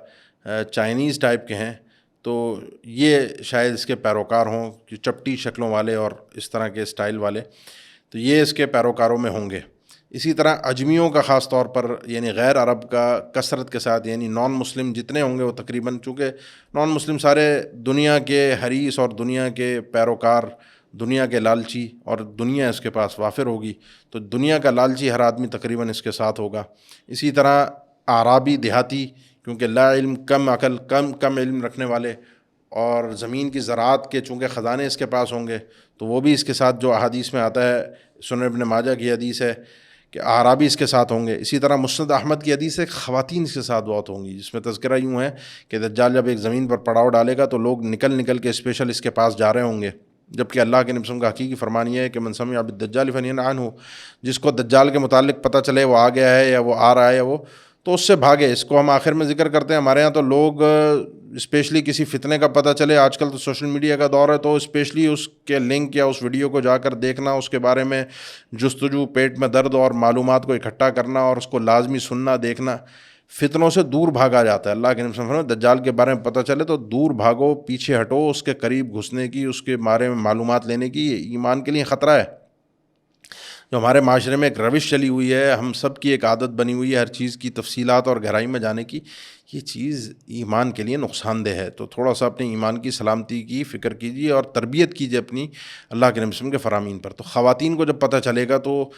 چائنیز ٹائپ کے ہیں, تو یہ شاید اس کے پیروکار ہوں, جو چپٹی شکلوں والے اور اس طرح کے اسٹائل والے, تو یہ اس کے پیروکاروں میں ہوں گے. اسی طرح اجمیوں کا خاص طور پر, یعنی غیر عرب کا کثرت کے ساتھ, یعنی نان مسلم جتنے ہوں گے وہ تقریباً, چونکہ نان مسلم سارے دنیا کے حریص اور دنیا کے پیروکار, دنیا کے لالچی, اور دنیا اس کے پاس وافر ہوگی, تو دنیا کا لالچی ہر آدمی تقریباً اس کے ساتھ ہوگا. اسی طرح اعرابی دیہاتی, کیونکہ لا علم کم عقل, کم علم رکھنے والے, اور زمین کی زراعت کے چونکہ خزانے اس کے پاس ہوں گے, تو وہ بھی اس کے ساتھ, جو احادیث میں آتا ہے, سنن ابن ماجہ کی حدیث ہے کہ اعرابی اس کے ساتھ ہوں گے. اسی طرح مسند احمد کی حدیث ہے خواتین اس کے ساتھ بہت ہوں گی, جس میں تذکرہ یوں ہے کہ دجال جب ایک زمین پر پڑاؤ ڈالے گا تو لوگ نکل کے اسپیشل اس کے پاس جا رہے ہوں گے, جبکہ اللہ کے نبی صلی اللہ علیہ وسلم کا حقیقی فرمان یہ ہے کہ من سمع بالدجال فلینہ عنہ, جس کو دجال کے متعلق پتہ چلے وہ آ گیا ہے یا وہ آ رہا ہے, وہ تو اس سے بھاگے. اس کو ہم آخر میں ذکر کرتے ہیں. ہمارے ہاں تو لوگ اسپیشلی کسی فتنے کا پتہ چلے, آج کل تو سوشل میڈیا کا دور ہے, تو اسپیشلی اس کے لنک یا اس ویڈیو کو جا کر دیکھنا, اس کے بارے میں جستجو, پیٹ میں درد اور معلومات کو اکٹھا کرنا, اور اس کو لازمی سننا دیکھنا, فتنوں سے دور بھاگا جاتا ہے. اللہ کے نبی صلی اللہ علیہ وسلم دجال کے بارے میں پتہ چلے تو دور بھاگو, پیچھے ہٹو, اس کے قریب گھسنے کی, اس کے بارے میں معلومات لینے کی, یہ ایمان کے لیے خطرہ ہے. جو ہمارے معاشرے میں ایک روش چلی ہوئی ہے, ہم سب کی ایک عادت بنی ہوئی ہے ہر چیز کی تفصیلات اور گہرائی میں جانے کی, یہ چیز ایمان کے لیے نقصان دہ ہے. تو تھوڑا سا اپنے ایمان کی سلامتی کی فکر کیجیے اور تربیت کیجیے اپنی اللہ کے نبی صلی اللہ علیہ وسلم کے فرامین پر. تو خواتین کو جب پتہ چلے گا تو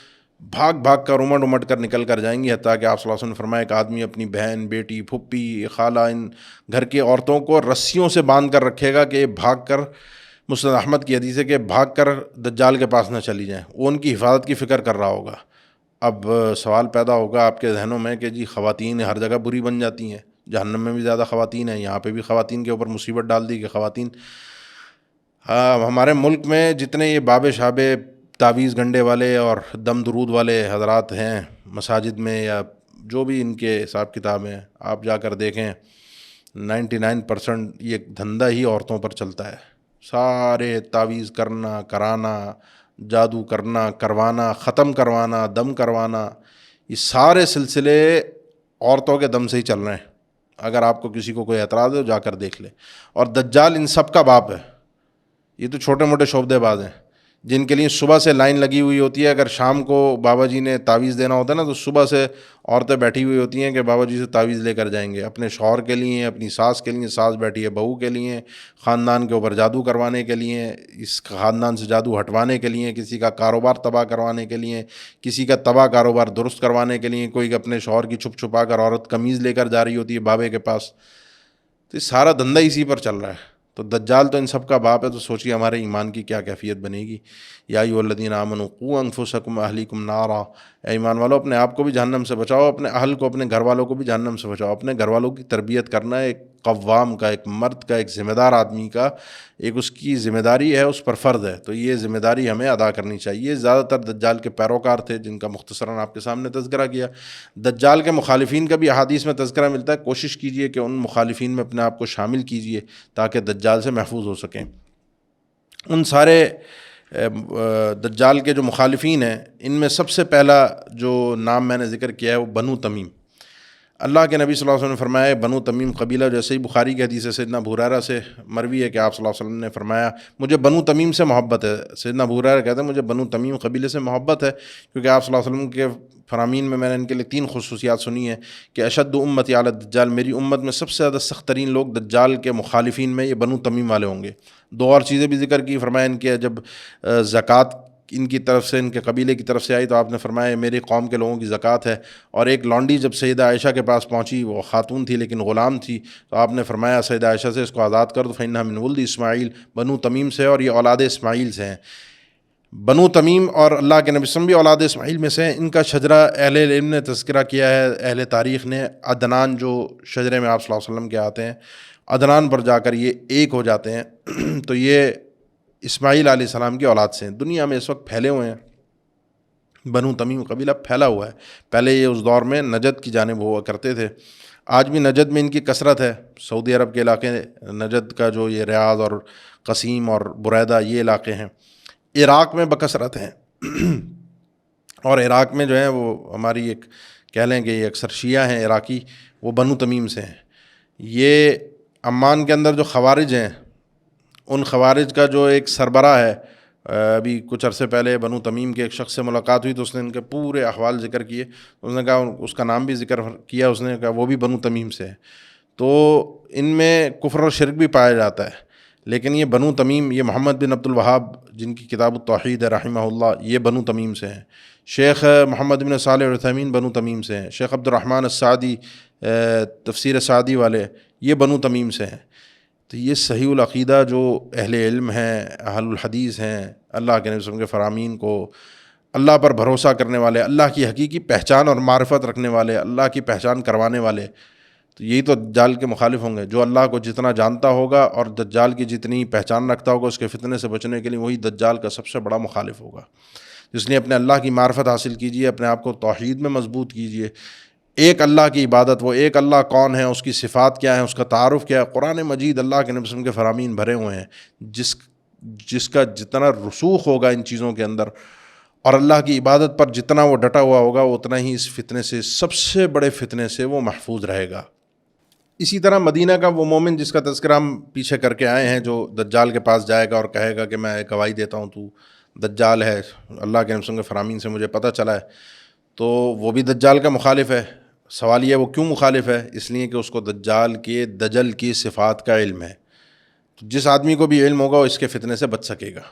بھاگ کر امٹ کر نکل کر جائیں گی, حتیٰ کہ آپ صلی اللہ علیہ وسلم نے فرمایا کہ آدمی اپنی بہن, بیٹی, پھپھی, خالہ, ان گھر کی عورتوں کو رسیوں سے باندھ کر رکھے گا کہ بھاگ کر, مسند احمد کی حدیث ہے کہ بھاگ کر دجال کے پاس نہ چلی جائیں, وہ ان کی حفاظت کی فکر کر رہا ہوگا. اب سوال پیدا ہوگا آپ کے ذہنوں میں کہ جی خواتین ہر جگہ بری بن جاتی ہیں, جہنم میں بھی زیادہ خواتین ہیں, یہاں پہ بھی خواتین کے اوپر مصیبت ڈال دی کہ خواتین. ہمارے ملک میں جتنے یہ بابے شابے, تعویذ گنڈے والے اور دم درود والے حضرات ہیں مساجد میں, یا جو بھی ان کے حساب کتاب ہیں, آپ جا کر دیکھیں 99% یہ دھندا ہی عورتوں پر چلتا ہے. سارے تعویذ کرنا, کرانا, جادو کرنا, کروانا, ختم کروانا, دم کروانا, یہ سارے سلسلے عورتوں کے دم سے ہی چل رہے ہیں. اگر آپ کو کسی کو کوئی اعتراض ہے جا کر دیکھ لیں. اور دجال ان سب کا باپ ہے, یہ تو چھوٹے موٹے شعبدے باز ہیں. جن کے لیے صبح سے لائن لگی ہوئی ہوتی ہے. اگر شام کو بابا جی نے تعویذ دینا ہوتا ہے نا تو صبح سے عورتیں بیٹھی ہوئی ہوتی ہیں کہ بابا جی سے تعویذ لے کر جائیں گے. اپنے شوہر کے لیے, اپنی ساس کے لیے, ساس بیٹھی ہے بہو کے لیے, خاندان کے اوپر جادو کروانے کے لیے, اس خاندان سے جادو ہٹوانے کے لیے, کسی کا کاروبار تباہ کروانے کے لیے, کسی کا تباہ کاروبار درست کروانے کے لیے. کوئی اپنے شوہر کی چھپ چھپا کر عورت قمیض لے کر جا رہی ہوتی ہے بابے کے پاس. تو یہ سارا دھندا اسی پر چل رہا ہے. تو دجال تو ان سب کا باپ ہے. تو سوچیے ہمارے ایمان کی کیا کیفیت بنے گی. یا ایھا الذین آمنوا قوا انفسکم واہلیکم نارا, اے ایمان والو اپنے آپ کو بھی جہنم سے بچاؤ, اپنے اہل کو, اپنے گھر والوں کو بھی جہنم سے بچاؤ. اپنے گھر والوں کی تربیت کرنا ایک قوام کا, ایک مرد کا, ایک ذمہ دار آدمی کا ایک اس کی ذمہ داری ہے, اس پر فرض ہے. تو یہ ذمہ داری ہمیں ادا کرنی چاہیے. زیادہ تر دجال کے پیروکار تھے جن کا مختصراً آپ کے سامنے تذکرہ کیا. دجال کے مخالفین کا بھی احادیث میں تذکرہ ملتا ہے. کوشش کیجئے کہ ان مخالفین میں اپنے آپ کو شامل کیجئے تاکہ دجال سے محفوظ ہو سکیں. ان سارے دجال کے جو مخالفین ہیں ان میں سب سے پہلا جو نام میں نے ذکر کیا ہے وہ بنو تمیم. اللہ کے نبی صلی اللہ علیہ وسلم نے فرمایا بنو تمیم قبیلہ, جیسے ہی بخاری کی حدیث ہے سیدنا ابو ہریرہ سے مروی ہے کہ آپ صلی اللہ علیہ وسلم نے فرمایا مجھے بنو تمیم سے محبت ہے. سیدنا ابو ہریرہ کہتے ہیں مجھے بنو تمیم قبیلے سے محبت ہے کیونکہ آپ صلی اللہ علیہ وسلم کے فرامین میں نے ان کے لیے 3 خصوصیات سنی ہیں کہ اشد امتی علی الدجال, میری امت میں سب سے زیادہ سخت ترین لوگ دجال کے مخالفین میں یہ بنو تمیم والے ہوں گے. 2 اور چیزیں بھی ذکر کی. فرمایا ان کے جب زکوٰۃ ان کی طرف سے, ان کے قبیلے کی طرف سے آئی تو آپ نے فرمایا میری قوم کے لوگوں کی زکوٰۃ ہے. اور ایک لانڈی جب سیدہ عائشہ کے پاس پہنچی, وہ خاتون تھی لیکن غلام تھی, تو آپ نے فرمایا سیدہ عائشہ سے اس کو آزاد کر دو, فإنھا من ولد اسماعیل, بنو تمیم سے اور یہ اولاد اسماعیل سے ہیں. بنو تمیم اور اللہ کے نبی صلی اللہ علیہ وسلم بھی اولاد اسماعیل میں سے ہیں. ان کا شجرہ اہل علم نے تذکرہ کیا ہے, اہل تاریخ نے. عدنان جو شجرے میں آپ صلی اللہ علیہ وسلم کے آتے ہیں, عدنان پر جا کر یہ ایک ہو جاتے ہیں. تو یہ اسماعیل علیہ السلام کی اولاد سے ہیں. دنیا میں اس وقت پھیلے ہوئے ہیں. بنو تمیم قبیلہ پھیلا ہوا ہے. پہلے یہ اس دور میں نجد کی جانب ہوا کرتے تھے. آج بھی نجد میں ان کی کثرت ہے. سعودی عرب کے علاقے, نجد کا جو یہ ریاض اور قصیم اور بریدہ یہ علاقے ہیں, عراق میں بکثرت ہیں. اور عراق میں جو ہیں وہ ہماری ایک کہہ لیں کہ یہ اکثر شیعہ ہیں عراقی, وہ بنو تمیم سے ہیں. یہ عمان کے اندر جو خوارج ہیں, ان خوارج کا جو ایک سربراہ ہے, ابھی کچھ عرصے پہلے بنو تمیم کے ایک شخص سے ملاقات ہوئی تو اس نے ان کے پورے احوال ذکر کیے. اس نے کہا, اس کا نام بھی ذکر کیا, اس نے کہا وہ بھی بنو تمیم سے ہے. تو ان میں کفر اور شرک بھی پایا جاتا ہے. لیکن یہ بنو تمیم, یہ محمد بن عبد الوہاب جن کی کتاب التوحید ہے رحمہ اللہ, یہ بنو تمیم سے ہیں. شیخ محمد بن صالح العثیمین بنو تمیم سے ہیں. شیخ عبد الرحمن السعدی تفسیر سعدی والے, یہ بنو تمیم سے ہیں. تو یہ صحیح العقیدہ جو اہل علم ہیں, اہل الحدیث ہیں, اللہ کے نبی صلی اللہ علیہ وسلم کے فرامین کو, اللہ پر بھروسہ کرنے والے, اللہ کی حقیقی پہچان اور معرفت رکھنے والے, اللہ کی پہچان کروانے والے, تو یہی تو دجال کے مخالف ہوں گے. جو اللہ کو جتنا جانتا ہوگا اور دجال کی جتنی پہچان رکھتا ہوگا, اس کے فتنے سے بچنے کے لیے وہی دجال کا سب سے بڑا مخالف ہوگا. اس لیے اپنے اللہ کی معرفت حاصل کیجیے, اپنے آپ کو توحید میں مضبوط کیجیے. ایک اللہ کی عبادت, وہ ایک اللہ کون ہے, اس کی صفات کیا ہیں, اس کا تعارف کیا ہے. قرآن مجید اللہ کے نبی صلی اللہ علیہ وسلم کے فرامین بھرے ہوئے ہیں. جس کا جتنا رسوخ ہوگا ان چیزوں کے اندر اور اللہ کی عبادت پر جتنا وہ ڈٹا ہوا ہوگا, اتنا ہی اس فتنے سے, سب سے بڑے فتنے سے وہ محفوظ رہے گا. اسی طرح مدینہ کا وہ مومن جس کا تذکرہ ہم پیچھے کر کے آئے ہیں, جو دجال کے پاس جائے گا اور کہے گا کہ میں ایک گواہی دیتا ہوں تو دجال ہے, اللہ کے نبی صلی اللہ علیہ وسلم کے فرامین سے مجھے پتہ چلا ہے, تو وہ بھی دجال کا مخالف ہے. سوال یہ وہ کیوں مخالف ہے؟ اس لیے کہ اس کو دجال کے دجل کی صفات کا علم ہے. تو جس آدمی کو بھی علم ہوگا وہ اس کے فتنے سے بچ سکے گا.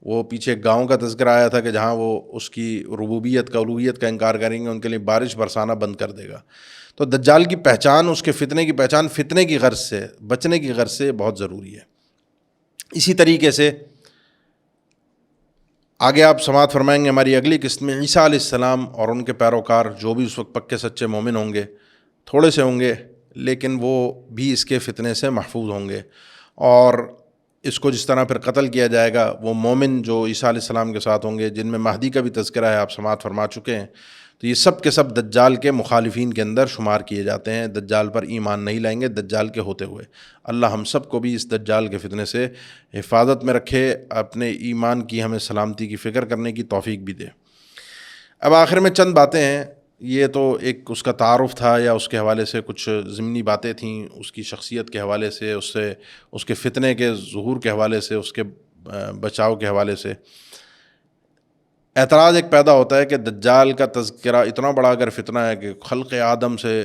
وہ پیچھے گاؤں کا تذکرہ آیا تھا کہ جہاں وہ اس کی ربوبیت کا, الوہیت کا انکار کریں گے, ان کے لیے بارش برسانا بند کر دے گا. تو دجال کی پہچان, اس کے فتنے کی پہچان, فتنے کی غرض سے, بچنے کی غرض سے بہت ضروری ہے. اسی طریقے سے آگے آپ سماعت فرمائیں گے ہماری اگلی قسط میں, عیسیٰ علیہ السلام اور ان کے پیروکار جو بھی اس وقت پکے سچے مومن ہوں گے, تھوڑے سے ہوں گے لیکن وہ بھی اس کے فتنے سے محفوظ ہوں گے. اور اس کو جس طرح پھر قتل کیا جائے گا, وہ مومن جو عیسیٰ علیہ السلام کے ساتھ ہوں گے, جن میں مہدی کا بھی تذکرہ ہے, آپ سماعت فرما چکے ہیں. تو یہ سب کے سب دجال کے مخالفین کے اندر شمار کیے جاتے ہیں. دجال پر ایمان نہیں لائیں گے دجال کے ہوتے ہوئے. اللہ ہم سب کو بھی اس دجال کے فتنے سے حفاظت میں رکھے, اپنے ایمان کی ہمیں سلامتی کی فکر کرنے کی توفیق بھی دے. اب آخر میں چند باتیں ہیں. یہ تو ایک اس کا تعارف تھا یا اس کے حوالے سے کچھ ضمنی باتیں تھیں, اس کی شخصیت کے حوالے سے, اس کے فتنے کے ظہور کے حوالے سے, اس کے بچاؤ کے حوالے سے. اعتراض ایک پیدا ہوتا ہے کہ دجال کا تذکرہ اتنا بڑا اگر فتنہ ہے کہ خلق آدم سے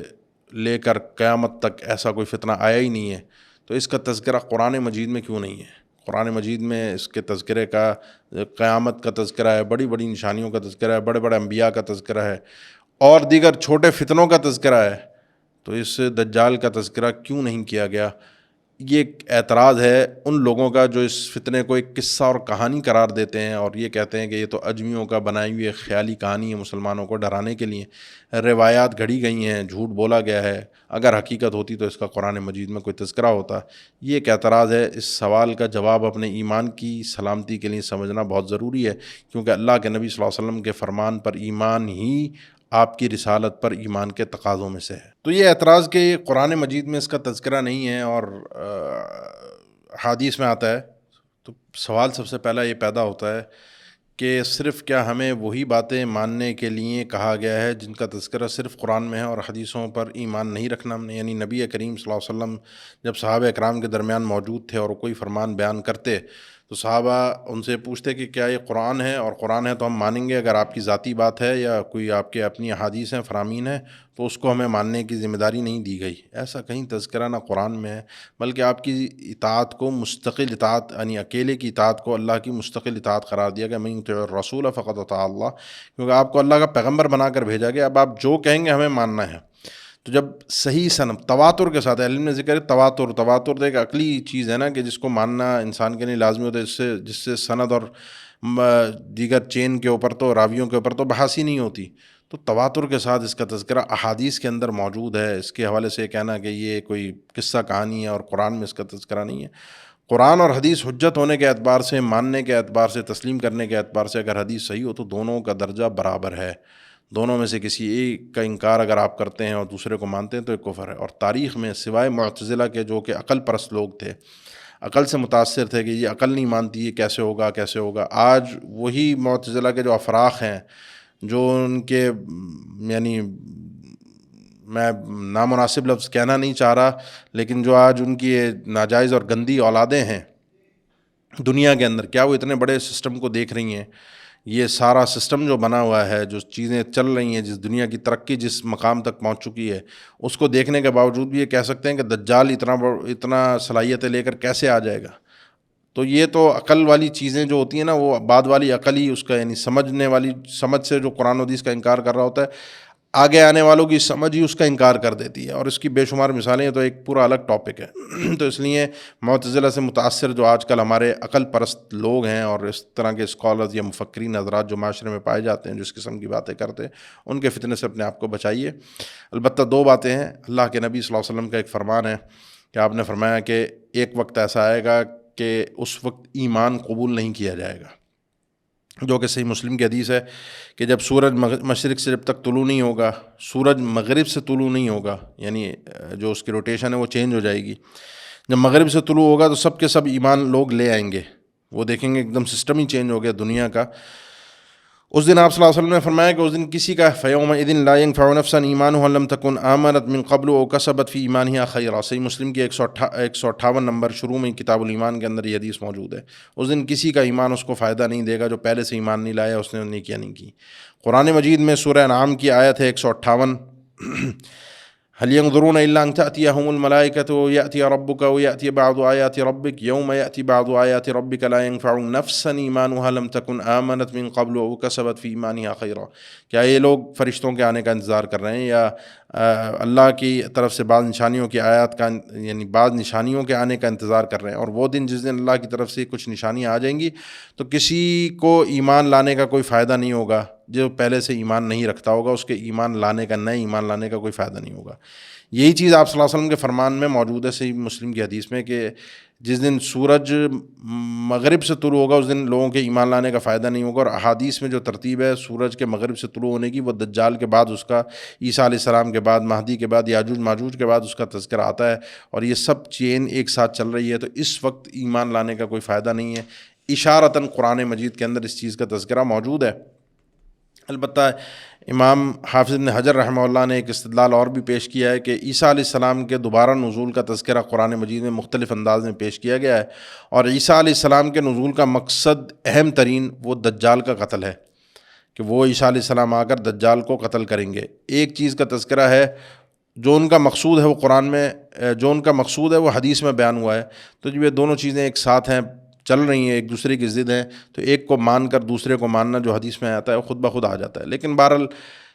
لے کر قیامت تک ایسا کوئی فتنہ آیا ہی نہیں ہے، تو اس کا تذکرہ قرآن مجید میں کیوں نہیں ہے؟ قرآن مجید میں اس کے تذکرے کا، قیامت کا تذکرہ ہے، بڑی بڑی نشانیوں کا تذکرہ ہے، بڑے بڑے انبیاء کا تذکرہ ہے، اور دیگر چھوٹے فتنوں کا تذکرہ ہے، تو اس دجال کا تذکرہ کیوں نہیں کیا گیا؟ یہ ایک اعتراض ہے ان لوگوں کا جو اس فتنے کو ایک قصہ اور کہانی قرار دیتے ہیں، اور یہ کہتے ہیں کہ یہ تو اجمیوں کا بنائی ہوئی ایک خیالی کہانی ہے مسلمانوں کو ڈرانے کے لیے، روایات گھڑی گئی ہیں، جھوٹ بولا گیا ہے، اگر حقیقت ہوتی تو اس کا قرآن مجید میں کوئی تذکرہ ہوتا۔ یہ ایک اعتراض ہے۔ اس سوال کا جواب اپنے ایمان کی سلامتی کے لیے سمجھنا بہت ضروری ہے، کیونکہ اللہ کے نبی صلی اللہ علیہ وسلم کے فرمان پر ایمان ہی آپ کی رسالت پر ایمان کے تقاضوں میں سے ہے۔ تو یہ اعتراض کہ قرآن مجید میں اس کا تذکرہ نہیں ہے اور حدیث میں آتا ہے، تو سوال سب سے پہلا یہ پیدا ہوتا ہے کہ صرف کیا ہمیں وہی باتیں ماننے کے لیے کہا گیا ہے جن کا تذکرہ صرف قرآن میں ہے، اور حدیثوں پر ایمان نہیں رکھنا ہم نے؟ یعنی نبی کریم صلی اللہ علیہ وسلم جب صحابہ اکرام کے درمیان موجود تھے اور وہ کوئی فرمان بیان کرتے تو صحابہ ان سے پوچھتے کہ کیا یہ قرآن ہے، اور قرآن ہے تو ہم مانیں گے، اگر آپ کی ذاتی بات ہے یا کوئی آپ کے اپنی احادیث ہیں، فرامین ہیں، تو اس کو ہمیں ماننے کی ذمہ داری نہیں دی گئی۔ ایسا کہیں تذکرہ نہ قرآن میں ہے، بلکہ آپ کی اطاعت کو مستقل اطاعت، یعنی اکیلے کی اطاعت کو اللہ کی مستقل اطاعت قرار دیا گیا، من یطع الرسول فقد اطاع اللہ، کیونکہ آپ کو اللہ کا پیغمبر بنا کر بھیجا گیا، اب آپ جو کہیں گے ہمیں ماننا ہے۔ تو جب صحیح سند تواتر کے ساتھ، علم نے ذکر ہے تواتر تو ایک عقلی چیز ہے نا کہ جس کو ماننا انسان کے لیے لازمی ہوتا ہے، جس سے سند اور دیگر چین کے اوپر تو راویوں کے اوپر تو بحث ہی نہیں ہوتی، تو تواتر کے ساتھ اس کا تذکرہ احادیث کے اندر موجود ہے۔ اس کے حوالے سے کہنا کہ یہ کوئی قصہ کہانی ہے اور قرآن میں اس کا تذکرہ نہیں ہے، قرآن اور حدیث حجت ہونے کے اعتبار سے، ماننے کے اعتبار سے، تسلیم کرنے کے اعتبار سے اگر حدیث صحیح ہو تو دونوں کا درجہ برابر ہے، دونوں میں سے کسی ایک کا انکار اگر آپ کرتے ہیں اور دوسرے کو مانتے ہیں تو ایک کفر ہے۔ اور تاریخ میں سوائے معتزلہ کے جو کہ عقل پرست لوگ تھے، عقل سے متاثر تھے کہ یہ عقل نہیں مانتی، یہ کیسے ہوگا کیسے ہوگا، آج وہی معتزلہ کے جو افراق ہیں، جو ان کے یعنی میں نامناسب لفظ کہنا نہیں چاہ رہا، لیکن جو آج ان کی یہ ناجائز اور گندی اولادیں ہیں دنیا کے اندر، کیا وہ اتنے بڑے سسٹم کو دیکھ رہی ہیں؟ یہ سارا سسٹم جو بنا ہوا ہے، جو چیزیں چل رہی ہیں، جس دنیا کی ترقی جس مقام تک پہنچ چکی ہے، اس کو دیکھنے کے باوجود بھی یہ کہہ سکتے ہیں کہ دجال اتنا صلاحیتیں لے کر کیسے آ جائے گا؟ تو یہ تو عقل والی چیزیں جو ہوتی ہیں نا، وہ بعد والی عقل ہی اس کا، یعنی سمجھنے والی سمجھ سے جو قرآن و حدیث کا انکار کر رہا ہوتا ہے، آگے آنے والوں کی سمجھ ہی اس کا انکار کر دیتی ہے، اور اس کی بے شمار مثالیں ہیں، تو ایک پورا الگ ٹاپک ہے۔ تو اس لیے معتزلہ سے متاثر جو آج کل ہمارے عقل پرست لوگ ہیں اور اس طرح کے اسکالرز یا مفکرین حضرات جو معاشرے میں پائے جاتے ہیں، جو اس قسم کی باتیں کرتے ہیں، ان کے فتنے سے اپنے آپ کو بچائیے۔ البتہ دو باتیں ہیں۔ اللہ کے نبی صلی اللہ علیہ وسلم کا ایک فرمان ہے کہ آپ نے فرمایا کہ ایک وقت ایسا آئے گا کہ اس وقت ایمان قبول نہیں کیا جائے گا، جو کہ صحیح مسلم کی حدیث ہے کہ جب سورج مشرق سے جب تک طلوع نہیں ہوگا، سورج مغرب سے طلوع نہیں ہوگا، یعنی جو اس کی روٹیشن ہے وہ چینج ہو جائے گی، جب مغرب سے طلوع ہوگا تو سب کے سب ایمان لوگ لے آئیں گے، وہ دیکھیں گے ایک دم سسٹم ہی چینج ہو گیا دنیا کا۔ اس دن آپ صلی اللہ علیہ وسلم نے فرمایا کہ اس دن کسی کا فَيَوْمَئِذٍ لَا يَنْفَعُ نَفْسًا إِيمَانُهَا لَمْ تَكُنْ آمَنَتْ مِنْ قَبْلُ أَوْ كَسَبَتْ فِي إِيمَانِهَا خَيْرًا۔ صحیح مسلم کی 158 نمبر شروع میں کتاب الایمان کے اندر یہ حدیث موجود ہے۔ اس دن کسی کا ایمان اس کو فائدہ نہیں دے گا جو پہلے سے ایمان نہیں لایا، اس نے نیکیاں نہیں کی۔ قرآن مجید میں سورہ انعام کی آیت ہے 158، هل ينظرون إلا أن تأتيهم الملائكة ويأتي ربك ويأتي بعض آيات ربك يوم يأتي بعض آيات ربك لا ينفع نفسا إيمانها لم تكن آمنت من قبل أو كسبت في إيمانها خيرا۔ کیا یہ لوگ فرشتوں کے آنے کا انتظار کر رہے ہیں یا اللہ کی طرف سے بعض نشانیوں کی آیات کا، یعنی بعض نشانیوں کے آنے کا انتظار کر رہے ہیں؟ اور وہ دن جس دن اللہ کی طرف سے کچھ نشانیاں آ جائیں گی تو کسی کو ایمان لانے کا کوئی فائدہ نہیں ہوگا، جو پہلے سے ایمان نہیں رکھتا ہوگا اس کے ایمان لانے کا، نئے ایمان لانے کا کوئی فائدہ نہیں ہوگا۔ یہی چیز آپ صلی اللہ علیہ وسلم کے فرمان میں موجود ہے صحیح مسلم کی حدیث میں کہ جس دن سورج مغرب سے طلوع ہوگا اس دن لوگوں کے ایمان لانے کا فائدہ نہیں ہوگا۔ اور احادیث میں جو ترتیب ہے سورج کے مغرب سے طلوع ہونے کی، وہ دجال کے بعد اس کا، عیسیٰ علیہ السلام کے بعد، مہدی کے بعد، یاجوج ماجوج کے بعد اس کا تذکرہ آتا ہے، اور یہ سب چین ایک ساتھ چل رہی ہے، تو اس وقت ایمان لانے کا کوئی فائدہ نہیں ہے۔ اشارتاً قرآن مجید کے اندر اس چیز کا تذکرہ موجود ہے۔ البتہ امام حافظ ابن حجر رحمہ اللہ نے ایک استدلال اور بھی پیش کیا ہے کہ عیسیٰ علیہ السلام کے دوبارہ نزول کا تذکرہ قرآن مجید میں مختلف انداز میں پیش کیا گیا ہے، اور عیسیٰ علیہ السلام کے نزول کا مقصد اہم ترین وہ دجال کا قتل ہے۔ کہ وہ عیسیٰ علیہ السلام آ کر دجال کو قتل کریں گے. ایک چیز کا تذکرہ ہے جو ان کا مقصود ہے وہ قرآن میں، جو ان کا مقصود ہے وہ حدیث میں بیان ہوا ہے. تو جب یہ دونوں چیزیں ایک ساتھ ہیں، چل رہی ہیں، ایک دوسرے کی ضد ہیں، تو ایک کو مان کر دوسرے کو ماننا جو حدیث میں آتا ہے وہ خود بخود آ جاتا ہے. لیکن بہرحال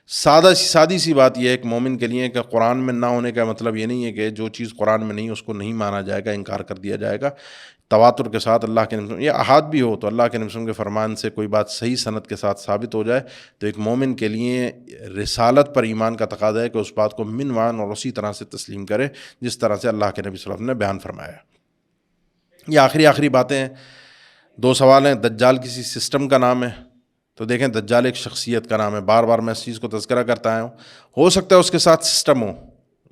سادی سی بات یہ ہے ایک مومن کے لیے کہ قرآن میں نہ ہونے کا مطلب یہ نہیں ہے کہ جو چیز قرآن میں نہیں اس کو نہیں مانا جائے گا، انکار کر دیا جائے گا. تواتر کے ساتھ اللہ کے نبی یا احاد بھی ہو تو اللہ کے نبی کے فرمان سے کوئی بات صحیح سند کے ساتھ ثابت ہو جائے تو ایک مومن کے لیے رسالت پر ایمان کا تقاضا ہے کہ اس بات کو من وان اور اسی طرح سے تسلیم کرے جس طرح سے اللہ کے نبی صلی اللہ علیہ وسلم نے بیان فرمایا. یہ آخری باتیں ہیں. 2 سوال ہیں. دجال کسی سسٹم کا نام ہے؟ تو دیکھیں دجال ایک شخصیت کا نام ہے. بار بار میں اس چیز کو تذکرہ کرتا آیا ہوں. ہو سکتا ہے اس کے ساتھ سسٹم ہو،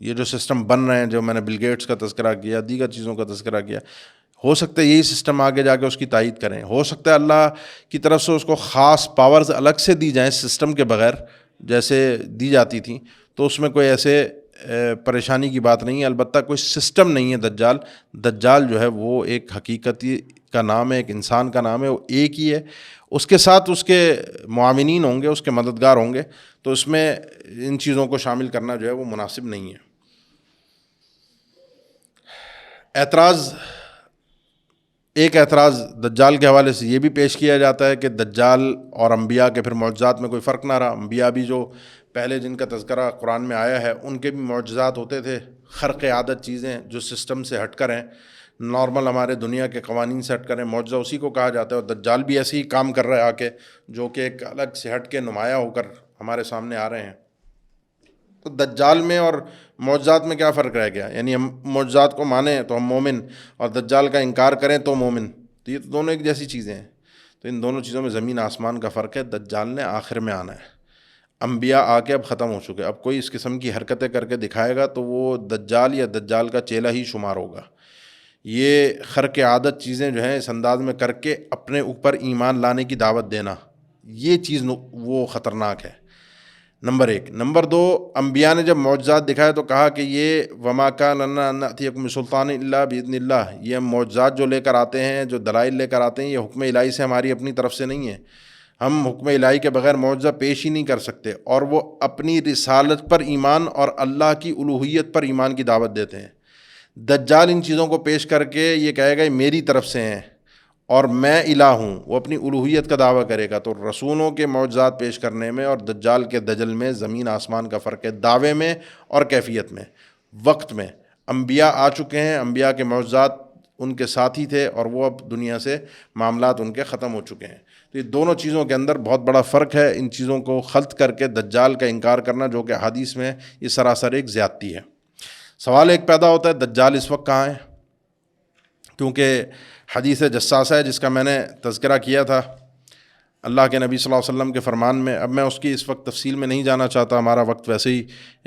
یہ جو سسٹم بن رہے ہیں، جو میں نے بل گیٹس کا تذکرہ کیا، دیگر چیزوں کا تذکرہ کیا، ہو سکتا ہے یہی سسٹم آگے جا کے اس کی تائید کریں. ہو سکتا ہے اللہ کی طرف سے اس کو خاص پاورز الگ سے دی جائیں سسٹم کے بغیر جیسے دی جاتی تھیں، تو اس میں کوئی ایسے پریشانی کی بات نہیں ہے. البتہ کوئی سسٹم نہیں ہے. دجال جو ہے وہ ایک حقیقتی کا نام ہے، ایک انسان کا نام ہے، وہ ایک ہی ہے. اس کے ساتھ اس کے معاونین ہوں گے، اس کے مددگار ہوں گے، تو اس میں ان چیزوں کو شامل کرنا جو ہے وہ مناسب نہیں ہے. ایک اعتراض دجال کے حوالے سے یہ بھی پیش کیا جاتا ہے کہ دجال اور انبیاء کے پھر معجزات میں کوئی فرق نہ رہا. انبیاء بھی جو پہلے جن کا تذکرہ قرآن میں آیا ہے ان کے بھی معجزات ہوتے تھے، خرق عادت چیزیں جو سسٹم سے ہٹ کر ہیں، نارمل ہمارے دنیا کے قوانین سے ہٹ کر ہیں، معجزہ اسی کو کہا جاتا ہے. اور دجال بھی ایسے ہی کام کر رہا ہے آ کے، جو کہ ایک الگ سے ہٹ کے نمایاں ہو کر ہمارے سامنے آ رہے ہیں. تو دجال میں اور معجزات میں کیا فرق رہ گیا؟ یعنی ہم معجزات کو مانیں تو ہم مومن، اور دجال کا انکار کریں تو مومن. تو یہ تو دونوں ایک جیسی چیزیں ہیں. تو ان دونوں چیزوں میں زمین آسمان کا فرق ہے. دجال نے آخر میں آنا ہے. انبیاء آ کے اب ختم ہو چکے. اب کوئی اس قسم کی حرکتیں کر کے دکھائے گا تو وہ دجال یا دجال کا چیلا ہی شمار ہوگا. یہ خرق عادت چیزیں جو ہیں اس انداز میں کر کے اپنے اوپر ایمان لانے کی دعوت دینا، یہ چیز وہ خطرناک ہے. نمبر 1. نمبر 2، انبیاء نے جب معجزات دکھائے تو کہا کہ یہ وما کان لنا ان نأتیکم بسلطان الا باذن اللہ، یہ معجزات جو لے کر آتے ہیں، جو دلائل لے کر آتے ہیں، یہ حکم الہی سے ہماری اپنی طرف سے نہیں ہے. ہم حکم الہی کے بغیر معجزہ پیش ہی نہیں کر سکتے. اور وہ اپنی رسالت پر ایمان اور اللہ کی الوہیت پر ایمان کی دعوت دیتے ہیں. دجال ان چیزوں کو پیش کر کے یہ کہے گا یہ میری طرف سے ہیں اور میں الہ ہوں، وہ اپنی الوہیت کا دعویٰ کرے گا. تو رسولوں کے معجزات پیش کرنے میں اور دجال کے دجل میں زمین آسمان کا فرق ہے، دعوے میں اور کیفیت میں. وقت میں انبیاء آ چکے ہیں، انبیاء کے معجزات ان کے ساتھی تھے اور وہ اب دنیا سے معاملات ان کے ختم ہو چکے ہیں. تو یہ دونوں چیزوں کے اندر بہت بڑا فرق ہے. ان چیزوں کو خلط کر کے دجال کا انکار کرنا جو کہ حدیث میں یہ سراسر ایک زیادتی ہے. سوال ایک پیدا ہوتا ہے دجال اس وقت کہاں ہے؟ کیونکہ حدیث جساسہ ہے جس کا میں نے تذکرہ کیا تھا اللہ کے نبی صلی اللہ علیہ وسلم کے فرمان میں. اب میں اس کی اس وقت تفصیل میں نہیں جانا چاہتا، ہمارا وقت ویسے ہی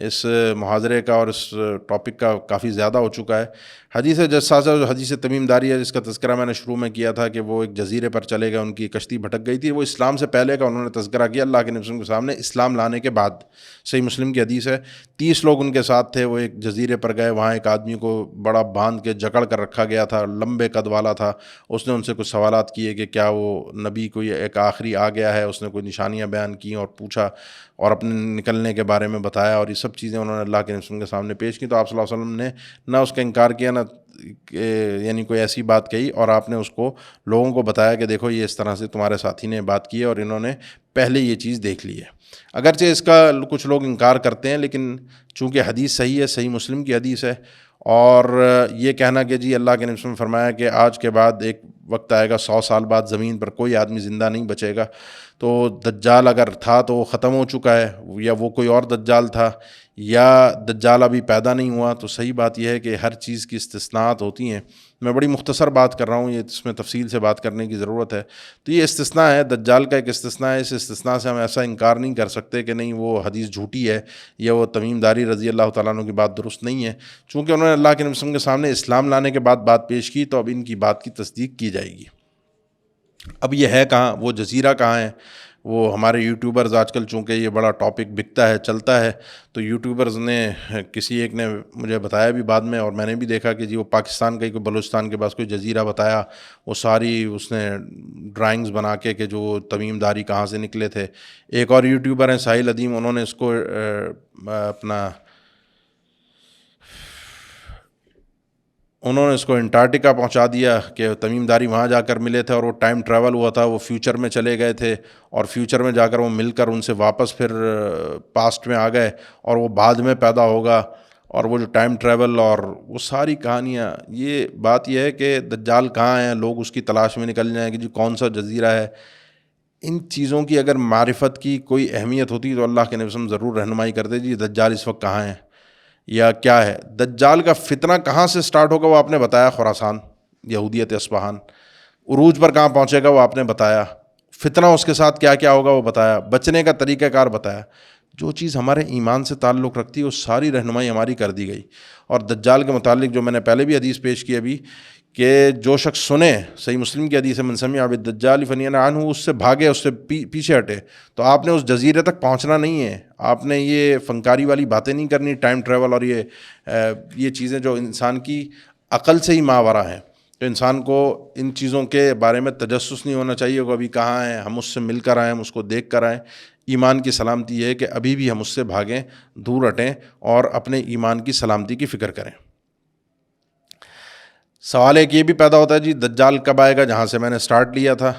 اس محاضرے کا اور اس ٹاپک کا کافی زیادہ ہو چکا ہے. حدیث جساسہ جو حدیث تمیم داری ہے جس کا تذکرہ میں نے شروع میں کیا تھا کہ وہ ایک جزیرے پر چلے گئے، ان کی کشتی بھٹک گئی تھی. وہ اسلام سے پہلے کا انہوں نے تذکرہ کیا اللہ کے نبی صلی اللہ علیہ وسلم کے سامنے. اسلام لانے کے بعد صحیح مسلم کی حدیث ہے 30 لوگ ان کے ساتھ تھے. وہ ایک جزیرے پر گئے، وہاں ایک آدمی کو بڑا باندھ کے جکڑ کر رکھا گیا تھا، لمبے قد والا تھا. اس نے ان سے کچھ سوالات کیے کہ کیا وہ نبی کوئی ایک آخری آ گیا ہے. اس نے کوئی نشانیاں بیان کی اور پوچھا اور اپنے نکلنے کے بارے میں بتایا، اور یہ سب چیزیں انہوں نے اللہ کے نبی کے سامنے پیش کی. تو آپ صلی اللہ علیہ وسلم نے نہ اس کا انکار کیا، نہ یعنی کوئی ایسی بات کہی، اور آپ نے اس کو لوگوں کو بتایا کہ دیکھو یہ اس طرح سے تمہارے ساتھی نے بات کی ہے اور انہوں نے پہلے یہ چیز دیکھ لی ہے. اگرچہ اس کا کچھ لوگ انکار کرتے ہیں، لیکن چونکہ حدیث صحیح ہے، صحیح مسلم کی حدیث ہے، اور یہ کہنا کہ جی اللہ کے نبی نے فرمایا کہ آج کے بعد ایک وقت آئے گا 100 سال بعد زمین پر کوئی آدمی زندہ نہیں بچے گا، تو دجال اگر تھا تو وہ ختم ہو چکا ہے، یا وہ کوئی اور دجال تھا، یا دجال ابھی پیدا نہیں ہوا. تو صحیح بات یہ ہے کہ ہر چیز کی استثناءات ہوتی ہیں. میں بڑی مختصر بات کر رہا ہوں، یہ اس میں تفصیل سے بات کرنے کی ضرورت ہے. تو یہ استثناء ہے، دجال کا ایک استثناء ہے. اس استثناء سے ہم ایسا انکار نہیں کر سکتے کہ نہیں وہ حدیث جھوٹی ہے یا وہ تمیم داری رضی اللہ تعالیٰ عنہ کی بات درست نہیں ہے. چونکہ انہوں نے اللہ کے نبی صلی اللہ علیہ وسلم کے سامنے اسلام لانے کے بعد بات پیش کی، تو اب ان کی بات کی تصدیق کی جائے گی. اب یہ ہے کہاں؟ وہ جزیرہ کہاں ہے؟ وہ ہمارے یوٹیوبرز آج کل چونکہ یہ بڑا ٹاپک بکتا ہے چلتا ہے، تو یوٹیوبرز نے کسی ایک نے مجھے بتایا بھی بعد میں، اور میں نے بھی دیکھا کہ جی وہ پاکستان کا ہی کوئی بلوچستان کے پاس کوئی جزیرہ بتایا، وہ ساری اس نے ڈرائنگز بنا کے کہ جو تمیم داری کہاں سے نکلے تھے۔ ایک اور یوٹیوبر ہیں ساحل ادیم، انہوں نے اس کو انٹارکٹیکا پہنچا دیا کہ تمیم داری وہاں جا کر ملے تھے، اور وہ ٹائم ٹریول ہوا تھا، وہ فیوچر میں چلے گئے تھے، اور فیوچر میں جا کر وہ مل کر ان سے واپس پھر پاسٹ میں آ گئے، اور وہ بعد میں پیدا ہوگا، اور وہ جو ٹائم ٹریول اور وہ ساری کہانیاں۔ یہ بات یہ ہے کہ دجال کہاں ہیں، لوگ اس کی تلاش میں نکل جائیں کہ جی کون سا جزیرہ ہے۔ ان چیزوں کی اگر معرفت کی کوئی اہمیت ہوتی تو اللہ کے نبی صلی اللہ علیہ وسلم ضرور رہنمائی کرتے جی دجال اس وقت کہاں ہے یا کیا ہے۔ دجال کا فتنہ کہاں سے سٹارٹ ہوگا وہ آپ نے بتایا، خراسان، یہودیت اصفہان۔ عروج پر کہاں پہنچے گا وہ آپ نے بتایا، فتنہ اس کے ساتھ کیا کیا ہوگا وہ بتایا، بچنے کا طریقہ کار بتایا۔ جو چیز ہمارے ایمان سے تعلق رکھتی ہے وہ ساری رہنمائی ہماری کر دی گئی۔ اور دجال کے متعلق جو میں نے پہلے بھی حدیث پیش کی ابھی، کہ جو شخص سنے، صحیح مسلم کی حدیث ہے، من سمع بالدجال فلینہ عنہ، اس سے بھاگے، اس سے پیچھے ہٹے۔ تو آپ نے اس جزیرے تک پہنچنا نہیں ہے، آپ نے یہ فنکاری والی باتیں نہیں کرنی، ٹائم ٹریول اور یہ چیزیں جو انسان کی عقل سے ہی ماورا ہیں۔ تو انسان کو ان چیزوں کے بارے میں تجسس نہیں ہونا چاہیے کہ ابھی کہاں ہیں، ہم اس سے مل کر آئیں، ہم اس کو دیکھ کر آئیں۔ ایمان کی سلامتی یہ ہے کہ ابھی بھی ہم اس سے بھاگیں، دور ہٹیں، اور اپنے ایمان کی سلامتی کی فکر کریں۔ سوال ایک یہ بھی پیدا ہوتا ہے جی دجال کب آئے گا، جہاں سے میں نے سٹارٹ لیا تھا۔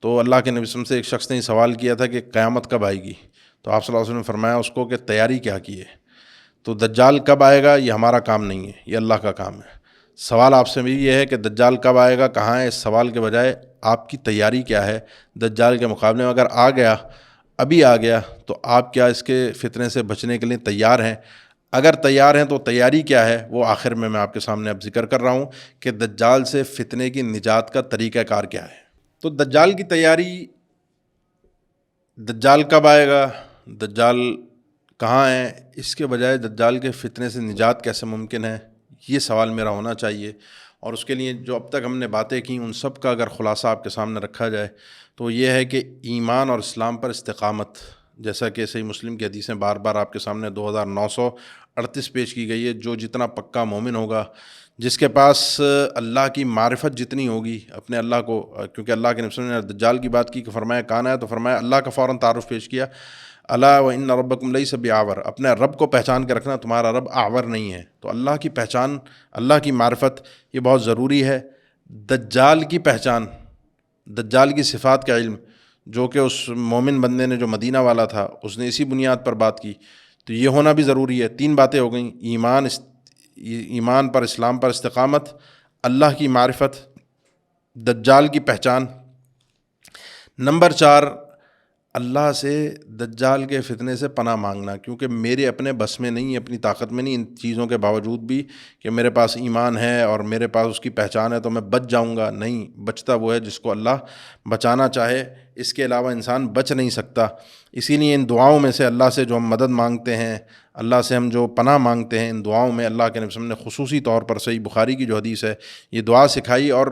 تو اللہ کے نبی صلی اللہ علیہ وسلم سے ایک شخص نے سوال کیا تھا کہ قیامت کب آئے گی، تو آپ صلی اللہ علیہ وسلم نے فرمایا اس کو کہ تیاری کیا کی ہے۔ تو دجال کب آئے گا یہ ہمارا کام نہیں ہے، یہ اللہ کا کام ہے۔ سوال آپ سے بھی یہ ہے کہ دجال کب آئے گا، کہاں ہے، اس سوال کے بجائے آپ کی تیاری کیا ہے دجال کے مقابلے میں۔ اگر آ گیا، ابھی آ گیا، تو آپ کیا اس کے فتنے سے بچنے کے لیے تیار ہیں؟ اگر تیار ہیں تو تیاری کیا ہے وہ آخر میں آپ کے سامنے اب ذکر کر رہا ہوں کہ دجال سے فتنے کی نجات کا طریقہ کار کیا ہے۔ تو دجال کی تیاری، دجال کب آئے گا، دجال کہاں ہے، اس کے بجائے دجال کے فتنے سے نجات کیسے ممکن ہے، یہ سوال میرا ہونا چاہیے۔ اور اس کے لیے جو اب تک ہم نے باتیں کی ان سب کا اگر خلاصہ آپ کے سامنے رکھا جائے تو یہ ہے کہ ایمان اور اسلام پر استقامت، جیسا کہ صحیح مسلم کی حدیثیں بار بار آپ کے سامنے 2938 پیش کی گئی ہے۔ جو جتنا پکا مومن ہوگا، جس کے پاس اللہ کی معرفت جتنی ہوگی، اپنے اللہ کو، کیونکہ اللہ کے نبی صلی اللہ علیہ وسلم نے دجال کی بات کی کہ فرمایا کہاں ہے، تو فرمایا اللہ کا فوراً تعارف پیش کیا، الا وان ربکم لیس بعور، اپنے رب کو پہچان کے رکھنا، تمہارا رب اعور نہیں ہے۔ تو اللہ کی پہچان، اللہ کی معرفت یہ بہت ضروری ہے۔ دجال کی پہچان، دجال کی صفات کا علم، جو کہ اس مومن بندے نے جو مدینہ والا تھا اس نے اسی بنیاد پر بات کی، تو یہ ہونا بھی ضروری ہے۔ 3 باتیں ہو گئیں، ایمان پر، اسلام پر استقامت، اللہ کی معرفت، دجال کی پہچان۔ نمبر 4، اللہ سے دجال کے فتنے سے پناہ مانگنا، کیونکہ میرے اپنے بس میں نہیں، اپنی طاقت میں نہیں، ان چیزوں کے باوجود بھی کہ میرے پاس ایمان ہے اور میرے پاس اس کی پہچان ہے تو میں بچ جاؤں گا، نہیں، بچتا وہ ہے جس کو اللہ بچانا چاہے، اس کے علاوہ انسان بچ نہیں سکتا۔ اسی لیے ان دعاؤں میں سے اللہ سے جو ہم مدد مانگتے ہیں، اللہ سے ہم جو پناہ مانگتے ہیں، ان دعاؤں میں اللہ کے نبی صلی اللہ علیہ وسلم نے خصوصی طور پر صحیح بخاری کی جو حدیث ہے یہ دعا سکھائی، اور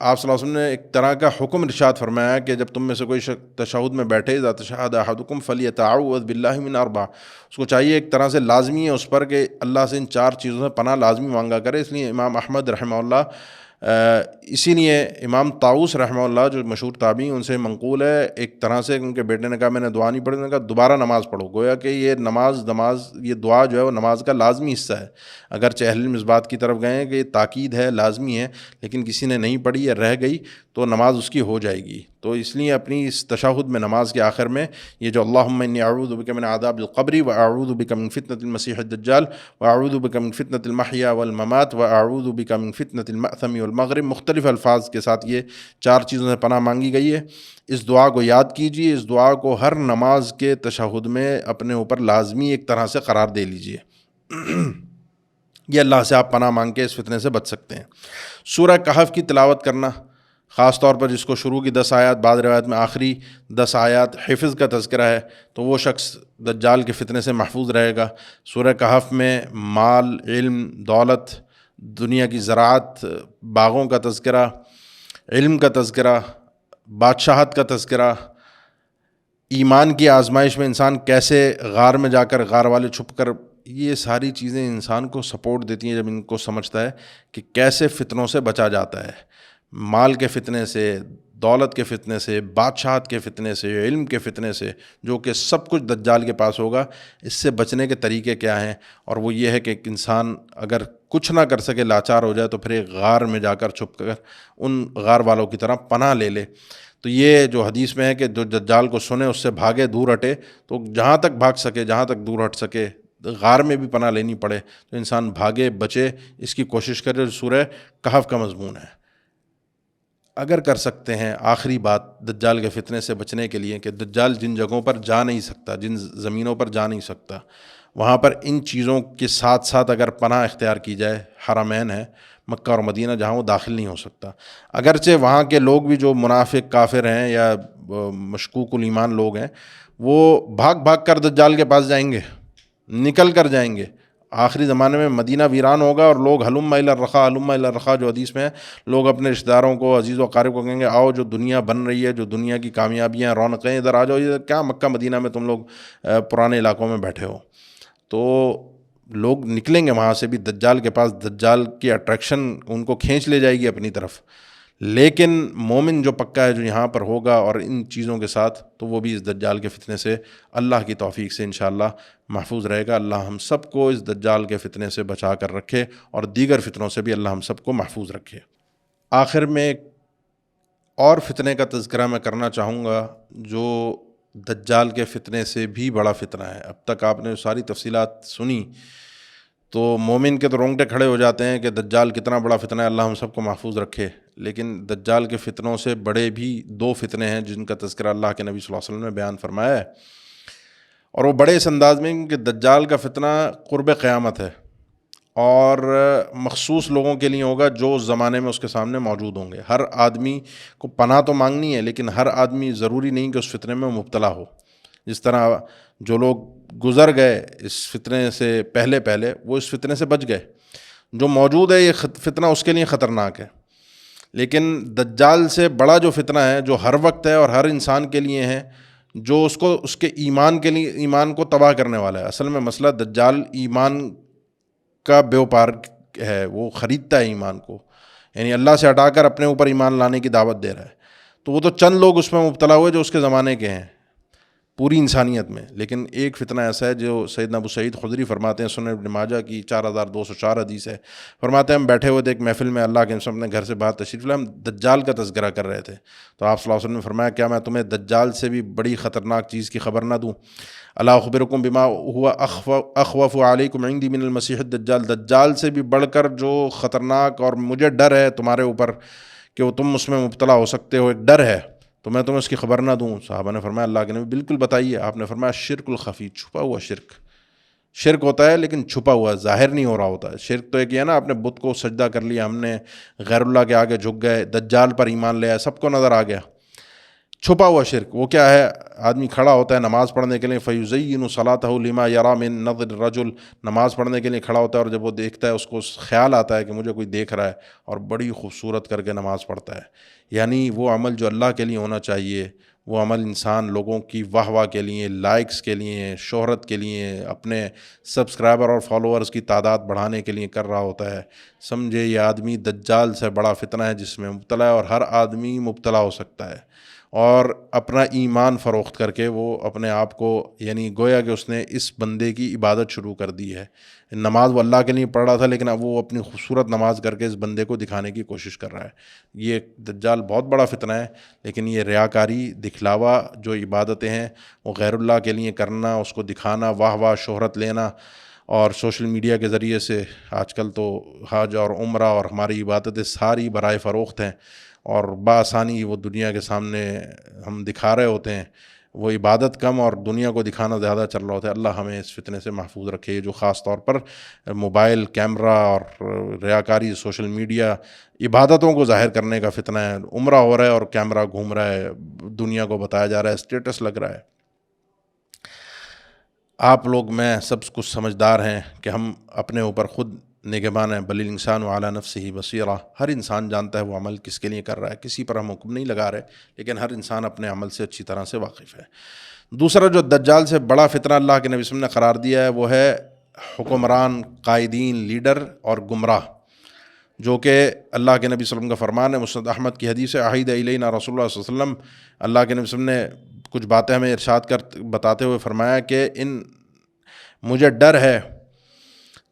آپ صلی اللہ علیہ وسلم نے ایک طرح کا حکم ارشاد فرمایا کہ جب تم میں سے کوئی تشہد میں بیٹھے، اذا تشہد احدکم فلیتعوذ باللہ من 4، اس کو چاہیے ایک طرح سے لازمی ہے اس پر کہ اللہ سے ان 4 چیزوں سے پناہ لازمی مانگا کرے۔ اس لیے امام احمد رحمہ اللہ، اسی لیے امام طاؤس رحمہ اللہ جو مشہور تابعی، ان سے منقول ہے ایک طرح سے ان کے بیٹے نے کہا میں نے دعا نہیں پڑھی، انہوں نے کہا دوبارہ نماز پڑھو، گویا کہ یہ نماز یہ دعا جو ہے وہ نماز کا لازمی حصہ ہے۔ اگرچہ اہل علم اس بات کی طرف گئے ہیں کہ یہ تاکید ہے، لازمی ہے، لیکن کسی نے نہیں پڑھی یا رہ گئی تو نماز اس کی ہو جائے گی۔ تو اس لیے اپنی اس تشہد میں، نماز کے آخر میں، یہ جو اللہم انی اعوذ بک من عذاب القبر واعوذ بک من فتنة المسیح الدجال واعوذ بک من فتنة المحیا والممات واعوذ بک من فتنة المأثم والمغرب، مختلف الفاظ کے ساتھ یہ 4 چیزوں سے پناہ مانگی گئی ہے۔ اس دعا کو یاد کیجیے، اس دعا کو ہر نماز کے تشہد میں اپنے اوپر لازمی ایک طرح سے قرار دے لیجیے۔ یہ اللہ سے آپ پناہ مانگ کے اس فتنے سے بچ سکتے ہیں۔ سورہ کہف کی تلاوت کرنا، خاص طور پر جس کو شروع کی 10 آیات، بعض روایت میں آخری 10 آیات حفظ کا تذکرہ ہے، تو وہ شخص دجال کے فتنے سے محفوظ رہے گا۔ سورہ کہف میں مال، علم، دولت، دنیا کی زراعت، باغوں کا تذکرہ، علم کا تذکرہ، بادشاہت کا تذکرہ، ایمان کی آزمائش میں انسان کیسے غار میں جا کر غار والے چھپ کر، یہ ساری چیزیں انسان کو سپورٹ دیتی ہیں جب ان کو سمجھتا ہے کہ کیسے فتنوں سے بچا جاتا ہے، مال کے فتنے سے، دولت کے فتنے سے، بادشاہت کے فتنے سے، علم کے فتنے سے، جو کہ سب کچھ دجال کے پاس ہوگا۔ اس سے بچنے کے طریقے کیا ہیں؟ اور وہ یہ ہے کہ ایک انسان اگر کچھ نہ کر سکے، لاچار ہو جائے، تو پھر ایک غار میں جا کر چھپ کر ان غار والوں کی طرح پناہ لے لے۔ تو یہ جو حدیث میں ہے کہ جو دجال کو سنے اس سے بھاگے، دور ہٹے، تو جہاں تک بھاگ سکے، جہاں تک دور ہٹ سکے، غار میں بھی پناہ لینی پڑے تو انسان بھاگے، بچے، اس کی کوشش کرے۔ سورہ کہف کا مضمون ہے۔ اگر کر سکتے ہیں، آخری بات دجال کے فتنے سے بچنے کے لیے، کہ دجال جن جگہوں پر جا نہیں سکتا، جن زمینوں پر جا نہیں سکتا، وہاں پر ان چیزوں کے ساتھ ساتھ اگر پناہ اختیار کی جائے، حرمین ہے مکہ اور مدینہ، جہاں وہ داخل نہیں ہو سکتا، اگرچہ وہاں کے لوگ بھی جو منافق کافر ہیں یا مشکوک الایمان لوگ ہیں، وہ بھاگ بھاگ کر دجال کے پاس جائیں گے، نکل کر جائیں گے۔ آخری زمانے میں مدینہ ویران ہوگا اور لوگ ہلم الی الرخاء، ہلم الی الرخاء جو حدیث میں ہے، لوگ اپنے رشتہ داروں کو، عزیز و اقارب کو کہیں گے آؤ، جو دنیا بن رہی ہے، جو دنیا کی کامیابیاں، رونقیں، ادھر آ جاؤ، ادھر کیا مکہ مدینہ میں تم لوگ پرانے علاقوں میں بیٹھے ہو۔ تو لوگ نکلیں گے وہاں سے بھی دجال کے پاس، دجال کی اٹریکشن ان کو کھینچ لے جائے گی اپنی طرف، لیکن مومن جو پکا ہے، جو یہاں پر ہوگا اور ان چیزوں کے ساتھ، تو وہ بھی اس دجال کے فتنے سے اللہ کی توفیق سے انشاءاللہ محفوظ رہے گا۔ اللہ ہم سب کو اس دجال کے فتنے سے بچا کر رکھے، اور دیگر فتنوں سے بھی اللہ ہم سب کو محفوظ رکھے۔ آخر میں ایک اور فتنے کا تذکرہ میں کرنا چاہوں گا، جو دجال کے فتنے سے بھی بڑا فتنہ ہے۔ اب تک آپ نے ساری تفصیلات سنی تو مومن کے تو رونگٹے کھڑے ہو جاتے ہیں کہ دجال کتنا بڑا فتنہ ہے، اللہ ہم سب کو محفوظ رکھے۔ لیکن دجال کے فتنوں سے بڑے بھی دو فتنے ہیں جن کا تذکرہ اللہ کے نبی صلی اللہ علیہ وسلم نے بیان فرمایا ہے، اور وہ بڑے اس انداز میں کہ دجال کا فتنہ قرب قیامت ہے، اور مخصوص لوگوں کے لیے ہوگا جو اس زمانے میں اس کے سامنے موجود ہوں گے۔ ہر آدمی کو پناہ تو مانگنی ہے، لیکن ہر آدمی ضروری نہیں کہ اس فتنے میں مبتلا ہو۔ جس طرح جو لوگ گزر گئے اس فتنے سے پہلے وہ اس فتنے سے بچ گئے، جو موجود ہے یہ فتنہ اس کے لیے خطرناک ہے۔ لیکن دجال سے بڑا جو فتنہ ہے، جو ہر وقت ہے اور ہر انسان کے لیے ہے، جو اس کو اس کے ایمان کے لیے، ایمان کو تباہ کرنے والا ہے۔ اصل میں مسئلہ دجال ایمان کا بیوپار ہے، وہ خریدتا ہے ایمان کو، یعنی اللہ سے ہٹا کر اپنے اوپر ایمان لانے کی دعوت دے رہا ہے۔ تو وہ تو چند لوگ اس میں مبتلا ہوئے جو اس کے زمانے کے ہیں پوری انسانیت میں۔ لیکن ایک فتنہ ایسا ہے جو سیدنا ابو سعید خدری فرماتے ہیں، سنن ابن ماجہ کی 4204 حدیث ہے، فرماتے ہیں ہم بیٹھے ہوئے تھے ایک محفل میں، اللہ کے رسول اپنے گھر سے باہر تشریف لائے، ہم دجال کا تذکرہ کر رہے تھے، تو آپ صلی اللہ علیہ وسلم نے فرمایا کیا میں تمہیں دجال سے بھی بڑی خطرناک چیز کی خبر نہ دوں؟ الا اخبرکم بما ہوا اخوف علیکم عندی من المسیح الدجال، دجال سے بھی بڑھ کر جو خطرناک اور مجھے ڈر ہے تمہارے اوپر کہ وہ تم اس میں مبتلا ہو سکتے ہو، ایک ڈر ہے، تو میں تمہیں اس کی خبر نہ دوں؟ صحابہ نے فرمایا اللہ کے نبی بالکل بتائیے۔ آپ نے فرمایا شرک الخفی، چھپا ہوا شرک۔ شرک ہوتا ہے لیکن چھپا ہوا، ظاہر نہیں ہو رہا ہوتا ہے۔ شرک تو ایک یہ ہے نا، آپ نے بت کو سجدہ کر لیا، ہم نے غیر اللہ کے آگے جھک گئے، دجال پر ایمان لے آئے، سب کو نظر آ گیا۔ چھپا ہوا شرک وہ کیا ہے؟ آدمی کھڑا ہوتا ہے نماز پڑھنے کے لیے، فیزین صلاته لما یرا من نظر الرجل، نماز پڑھنے کے لیے کھڑا ہوتا ہے، اور جب وہ دیکھتا ہے اس کو خیال آتا ہے کہ مجھے کوئی دیکھ رہا ہے، اور بڑی خوبصورت کر کے نماز پڑھتا ہے۔ یعنی وہ عمل جو اللہ کے لیے ہونا چاہیے، وہ عمل انسان لوگوں کی واہ واہ کے لیے، لائکس کے لیے، شہرت کے لیے، اپنے سبسکرائبر اور فالوورز کی تعداد بڑھانے کے لیے کر رہا ہوتا ہے۔ سمجھے یہ آدمی دجال سے بڑا فتنہ ہے جس میں مبتلا ہے، اور ہر آدمی مبتلا ہو سکتا ہے، اور اپنا ایمان فروخت کر کے وہ اپنے آپ کو، یعنی گویا کہ اس نے اس بندے کی عبادت شروع کر دی ہے۔ نماز وہ اللہ کے لیے پڑھ رہا تھا، لیکن اب وہ اپنی خوبصورت نماز کر کے اس بندے کو دکھانے کی کوشش کر رہا ہے۔ یہ دجال بہت بڑا فتنہ ہے، لیکن یہ ریاکاری، دکھلاوا، جو عبادتیں ہیں وہ غیر اللہ کے لیے کرنا، اس کو دکھانا، واہ واہ شہرت لینا، اور سوشل میڈیا کے ذریعے سے آج کل تو حج اور عمرہ اور ہماری عبادتیں ساری برائے فروخت ہیں، اور بآسانی وہ دنیا کے سامنے ہم دکھا رہے ہوتے ہیں، وہ عبادت کم اور دنیا کو دکھانا زیادہ چل رہا ہوتا ہے۔ اللہ ہمیں اس فتنے سے محفوظ رکھے، جو خاص طور پر موبائل، کیمرہ اور ریاکاری، سوشل میڈیا، عبادتوں کو ظاہر کرنے کا فتنہ ہے۔ عمرہ ہو رہا ہے اور کیمرہ گھوم رہا ہے، دنیا کو بتایا جا رہا ہے، اسٹیٹس لگ رہا ہے۔ آپ لوگ، میں سب کچھ سمجھدار ہیں کہ ہم اپنے اوپر خود نگہبان ہے، بل الانسان علی نفسہ بصیرہ، ہر انسان جانتا ہے وہ عمل کس کے لیے کر رہا ہے، کسی پر ہم حکم نہیں لگا رہے، لیکن ہر انسان اپنے عمل سے اچھی طرح سے واقف ہے۔ دوسرا جو دجال سے بڑا فتنہ اللہ کے نبی صلی اللہ علیہ وسلم نے قرار دیا ہے وہ ہے حکمران، قائدین، لیڈر اور گمراہ، جو کہ اللہ کے نبی صلی اللہ علیہ وسلم کا فرمان ہے، مسند احمد کی حدیث ہے، عہد الینا رسول اللہ صلی اللہ علیہ وسلم، اللہ کے نبی صلی اللہ علیہ وسلم نے کچھ باتیں ہمیں ارشاد بتاتے ہوئے فرمایا کہ مجھے ڈر ہے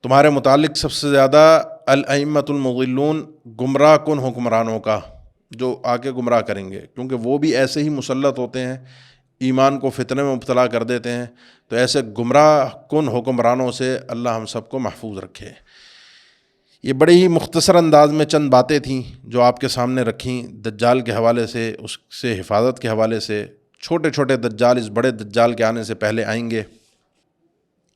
تمہارے متعلق سب سے زیادہ الائمۃ المضلون، گمراہ کن حکمرانوں کا، جو آگے گمراہ کریں گے، کیونکہ وہ بھی ایسے ہی مسلط ہوتے ہیں، ایمان کو فتنے میں مبتلا کر دیتے ہیں۔ تو ایسے گمراہ کن حکمرانوں سے اللہ ہم سب کو محفوظ رکھے۔ یہ بڑے ہی مختصر انداز میں چند باتیں تھیں جو آپ کے سامنے رکھیں دجال کے حوالے سے، اس سے حفاظت کے حوالے سے۔ چھوٹے چھوٹے دجال اس بڑے دجال کے آنے سے پہلے آئیں گے،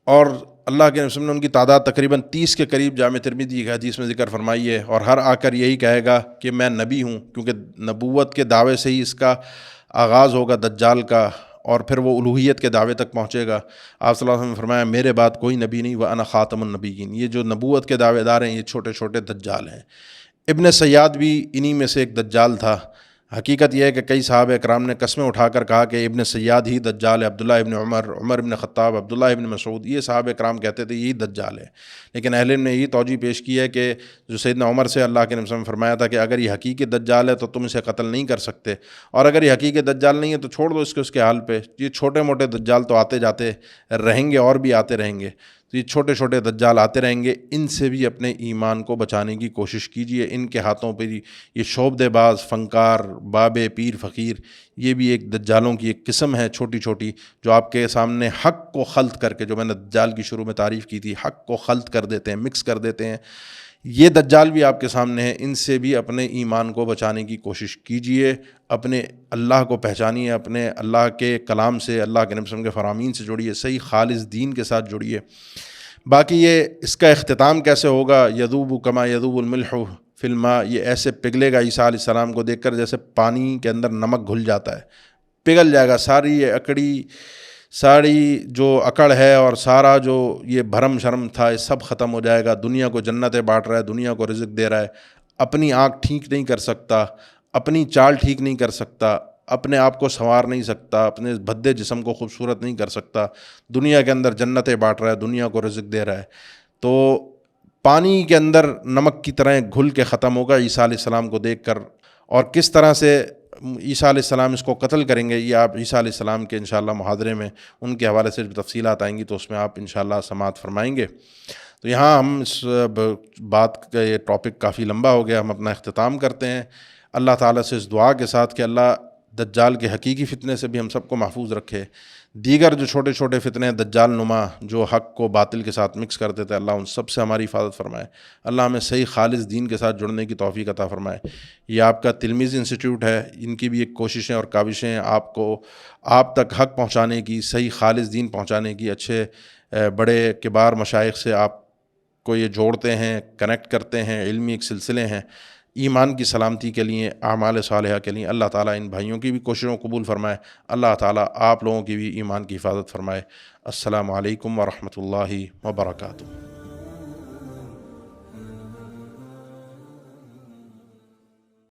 اور اللہ کے رسول نے ان کی تعداد تقریباً 30 کے قریب جامع ترمذی کی حدیث میں ذکر فرمائی ہے، اور ہر آ کر یہی کہے گا کہ میں نبی ہوں، کیونکہ نبوت کے دعوے سے ہی اس کا آغاز ہوگا دجال کا، اور پھر وہ الوہیت کے دعوے تک پہنچے گا۔ آپ صلی اللہ علیہ وسلم نے فرمایا میرے بعد کوئی نبی نہیں، وَأَنَا خَاتَمُ النَّبِيِّينَ۔ یہ جو نبوت کے دعوے دار ہیں یہ چھوٹے چھوٹے دجال ہیں۔ ابن سیاد بھی انہی میں سے ایک دجال تھا۔ حقیقت یہ ہے کہ کئی صحابہ اکرام نے قسمیں اٹھا کر کہا کہ ابن سیاد ہی دجال ہے، عبداللہ ابن عمر، عمر ابن خطاب، عبداللہ ابن مسعود، یہ صحابہ اکرام کہتے تھے یہی دجال ہے۔ لیکن اہل علم نے یہی توجیہ پیش کی ہے کہ جو سیدنا عمر سے اللہ کے نبی صلی اللہ علیہ وسلم نے فرمایا تھا کہ اگر یہ حقیقی دجال ہے تو تم اسے قتل نہیں کر سکتے، اور اگر یہ حقیقی دجال نہیں ہے تو چھوڑ دو اس کے حال پہ۔ یہ چھوٹے موٹے دجال تو آتے جاتے رہیں گے اور بھی آتے رہیں گے، تو یہ چھوٹے چھوٹے دجال آتے رہیں گے، ان سے بھی اپنے ایمان کو بچانے کی کوشش کیجیے۔ ان کے ہاتھوں پہ یہ شعبدے باز، فنکار، بابے، پیر، فقیر، یہ بھی ایک دجالوں کی ایک قسم ہے چھوٹی چھوٹی، جو آپ کے سامنے حق کو خلط کر کے، جو میں نے دجال کی شروع میں تعریف کی تھی، حق کو خلط کر دیتے ہیں، مکس کر دیتے ہیں۔ یہ دجال بھی آپ کے سامنے ہے، ان سے بھی اپنے ایمان کو بچانے کی کوشش کیجیے، اپنے اللہ کو پہچانیے، اپنے اللہ کے کلام سے، اللہ کے نبی صلی اللہ علیہ وسلم کے فرامین سے جڑیے، صحیح خالص دین کے ساتھ جڑیے۔ باقی یہ اس کا اختتام کیسے ہوگا، یذوب کما یذوب الملح فی الماء، یہ ایسے پگھلے گا عیسیٰ علیہ السلام کو دیکھ کر جیسے پانی کے اندر نمک گھل جاتا ہے، پگھل جائے گا، ساری جو اکڑ ہے اور سارا جو یہ بھرم شرم تھا یہ سب ختم ہو جائے گا۔ دنیا کو جنتیں بانٹ رہا ہے، دنیا کو رزق دے رہا ہے، اپنی آنکھ ٹھیک نہیں کر سکتا، اپنی چال ٹھیک نہیں کر سکتا، اپنے آپ کو سنوار نہیں سکتا، اپنے بھدے جسم کو خوبصورت نہیں کر سکتا، دنیا کے اندر جنتیں بانٹ رہا ہے، دنیا کو رزق دے رہا ہے، تو پانی کے اندر نمک کی طرح گھل کے ختم ہوگا عیسیٰ علیہ السلام کو دیکھ کر۔ اور کس طرح سے عیسیٰ علیہ السلام اس کو قتل کریں گے، یہ آپ عیسیٰ علیہ السلام کے انشاءاللہ محاضرے میں ان کے حوالے سے تفصیلات آئیں گی تو اس میں آپ انشاءاللہ سماعت فرمائیں گے۔ تو یہاں ہم اس بات کا یہ ٹاپک کافی لمبا ہو گیا، ہم اپنا اختتام کرتے ہیں اللہ تعالیٰ سے اس دعا کے ساتھ کہ اللہ دجال کے حقیقی فتنے سے بھی ہم سب کو محفوظ رکھے، دیگر جو چھوٹے چھوٹے فتنے دجال نما جو حق کو باطل کے ساتھ مکس کر دیتے ہیں، اللہ ان سب سے ہماری حفاظت فرمائے، اللہ ہمیں صحیح خالص دین کے ساتھ جڑنے کی توفیق عطا فرمائے۔ یہ آپ کا تلمیذ انسٹیٹیوٹ ہے، ان کی بھی ایک کوششیں اور کاوشیں آپ تک حق پہنچانے کی، صحیح خالص دین پہنچانے کی، اچھے بڑے کبار مشائخ سے آپ کو یہ جوڑتے ہیں، کنیکٹ کرتے ہیں، علمی ایک سلسلے ہیں ایمان کی سلامتی کے لیے، اعمال صالحہ کے لیے۔ اللہ تعالیٰ ان بھائیوں کی بھی کوششوں کو قبول فرمائے، اللہ تعالیٰ آپ لوگوں کی بھی ایمان کی حفاظت فرمائے۔ السلام علیکم ورحمۃ اللہ وبرکاتہ۔